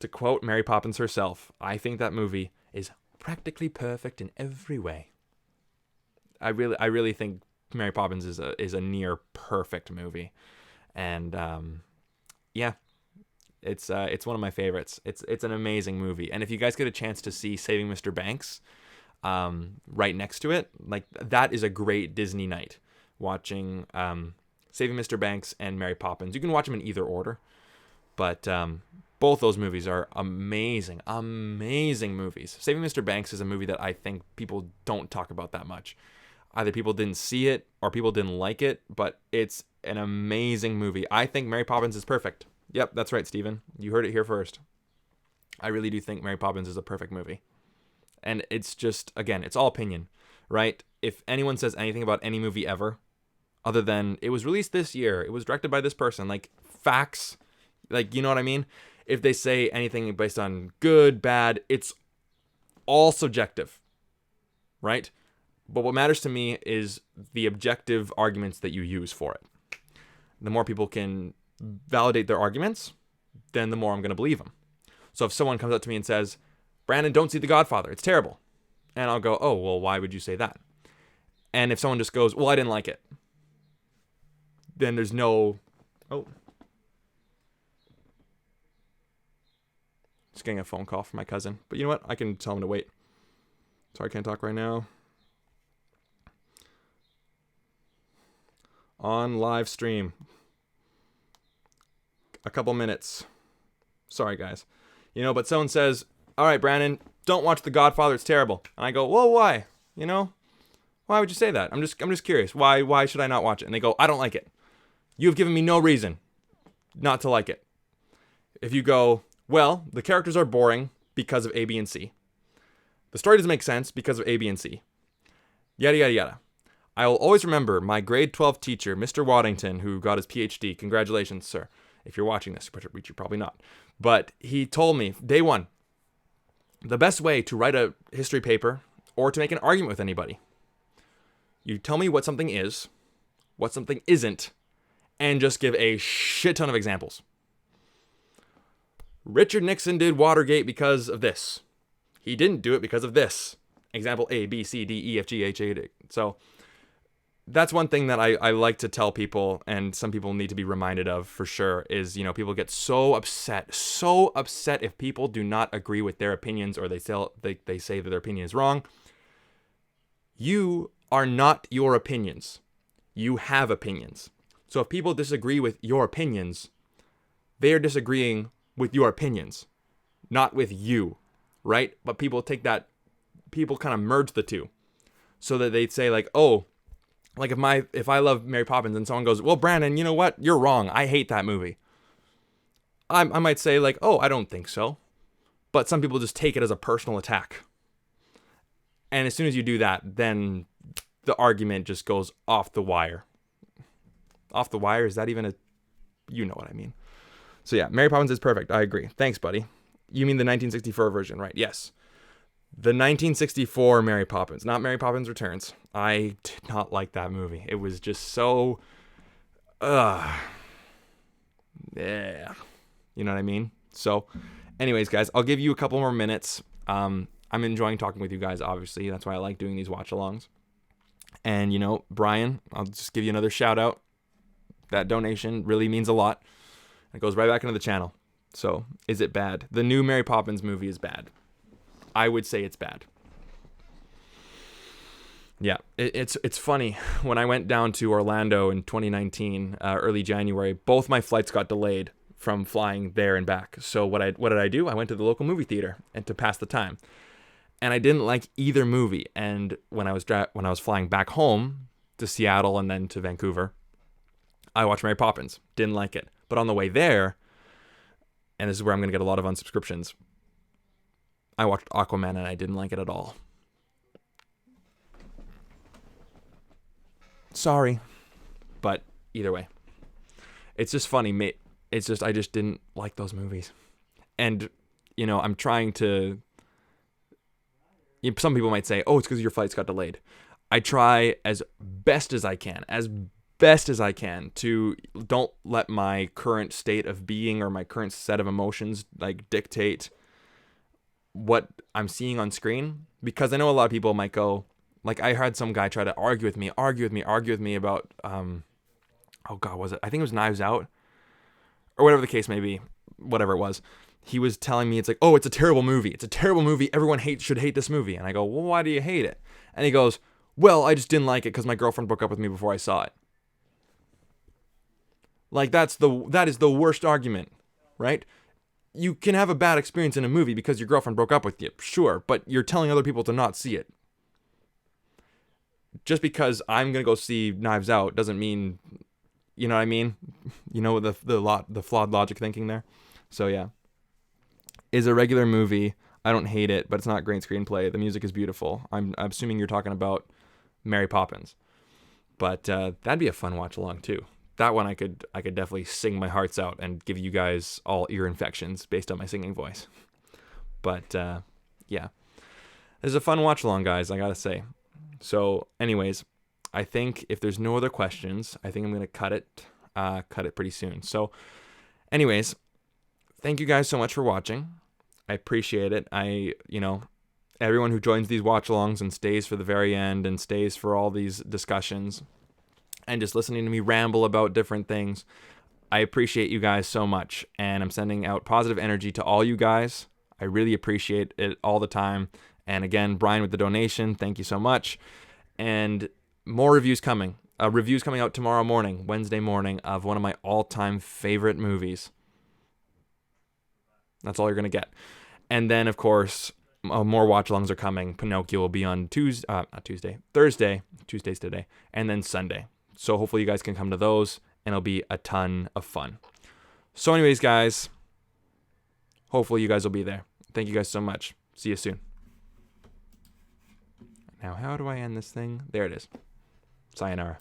To quote Mary Poppins herself, I think that movie is practically perfect in every way. I really think Mary Poppins is a near perfect movie. And yeah, it's one of my favorites. It's an amazing movie. And if you guys get a chance to see Saving Mr. Banks, right next to it, like that is a great Disney night. Watching Saving Mr. Banks and Mary Poppins. You can watch them in either order, but both those movies are amazing movies. Saving Mr. Banks is a movie that I think people don't talk about that much. Either people didn't see it or people didn't like it, but it's an amazing movie. I think Mary Poppins is perfect. Yep, that's right, Steven. You heard it here first. I really do think Mary Poppins is a perfect movie. And it's just, again, it's all opinion, right? If anyone says anything about any movie ever, other than it was released this year, it was directed by this person, like facts, like, you know what I mean? If they say anything based on good, bad, it's all subjective, right? But what matters to me is the objective arguments that you use for it. The more people can validate their arguments, then the more I'm going to believe them. So if someone comes up to me and says, Brandon, don't see The Godfather, it's terrible. And I'll go, oh, well, why would you say that? And if someone just goes, well, I didn't like it, then there's no, oh. Just getting a phone call from my cousin. But you know what? I can tell him to wait. Sorry, I can't talk right now. On live stream. A couple minutes. Sorry, guys. But someone says, all right, Brandon, don't watch The Godfather. It's terrible. And I go, well, why? Why would you say that? I'm just curious. Why should I not watch it? And they go, I don't like it. You have given me no reason not to like it. If you go, well, the characters are boring because of A, B, and C. The story doesn't make sense because of A, B, and C. Yada, yada, yada. I will always remember my grade 12 teacher, Mr. Waddington, who got his PhD. Congratulations, sir. If you're watching this, which you're probably not. But he told me, day one, the best way to write a history paper or to make an argument with anybody, you tell me what something is, what something isn't, and just give a shit ton of examples. Richard Nixon did Watergate because of this. He didn't do it because of this. Example A, B, C, D, E, F, G, H, A. So that's one thing that I like to tell people, and some people need to be reminded of for sure, is, people get so upset if people do not agree with their opinions, or they say that their opinion is wrong. You are not your opinions. You have opinions. So if people disagree with your opinions, they are disagreeing with your opinions, not with you, right? But people kind of merge the two, so that they'd say like, oh, like if I love Mary Poppins and someone goes, well, Brandon, you know what? You're wrong. I hate that movie. I might say like, oh, I don't think so. But some people just take it as a personal attack. And as soon as you do that, then the argument just goes off the wire. Off the wire? Is that even you know what I mean. So yeah, Mary Poppins is perfect. I agree. Thanks, buddy. You mean the 1964 version, right? Yes. The 1964 Mary Poppins, not Mary Poppins Returns. I did not like that movie. It was just so, yeah. You know what I mean? So, anyways, guys, I'll give you a couple more minutes. I'm enjoying talking with you guys, obviously. That's why I like doing these watch-alongs. And, Brian, I'll just give you another shout-out. That donation really means a lot. It goes right back into the channel. So, is it bad? The new Mary Poppins movie is bad. I would say it's bad. Yeah, it's funny. When I went down to Orlando in 2019, early January, both my flights got delayed from flying there and back. So what did I do? I went to the local movie theater and to pass the time. And I didn't like either movie. And when I was flying back home to Seattle and then to Vancouver, I watched Mary Poppins. Didn't like it. But on the way there, and this is where I'm going to get a lot of unsubscriptions, I watched Aquaman and I didn't like it at all. Sorry. But either way, it's just funny, mate. It's just, I just didn't like those movies. And, I'm trying to, some people might say, oh, it's because your flights got delayed. I try as best as I can to don't let my current state of being or my current set of emotions dictate what I'm seeing on screen, because I know a lot of people might go, I heard some guy try to argue with me about, oh God, was it? I think it was Knives Out, or whatever the case may be, whatever it was. He was telling me, it's like, oh, it's a terrible movie. Everyone should hate this movie. And I go, well, why do you hate it? And he goes, well, I just didn't like it because my girlfriend broke up with me before I saw it. That is the worst argument, right? You can have a bad experience in a movie because your girlfriend broke up with you, sure, but you're telling other people to not see it. Just because I'm going to go see Knives Out doesn't mean, you know what I mean? The flawed logic thinking there. So yeah. Is a regular movie. I don't hate it, but it's not great screenplay. The music is beautiful. I'm assuming you're talking about Mary Poppins. But that'd be a fun watch along too. That one I could definitely sing my hearts out and give you guys all ear infections based on my singing voice. But yeah. It's a fun watch along, guys, I gotta say. So anyways, I think if there's no other questions, I think I'm gonna cut it pretty soon. So anyways, thank you guys so much for watching. I appreciate it. everyone who joins these watch-alongs and stays for the very end and stays for all these discussions and just listening to me ramble about different things. I appreciate you guys so much, and I'm sending out positive energy to all you guys. I really appreciate it all the time. And again, Brian with the donation, thank you so much. And more reviews coming. A review's coming out tomorrow morning, Wednesday morning, of one of my all-time favorite movies. That's all you're going to get. And then, of course, more watch-alongs are coming. Pinocchio will be on Thursday. Tuesday's today. And then Sunday. So hopefully you guys can come to those, and it'll be a ton of fun. So anyways, guys, hopefully you guys will be there. Thank you guys so much. See you soon. Now, how do I end this thing? There it is. Sayonara.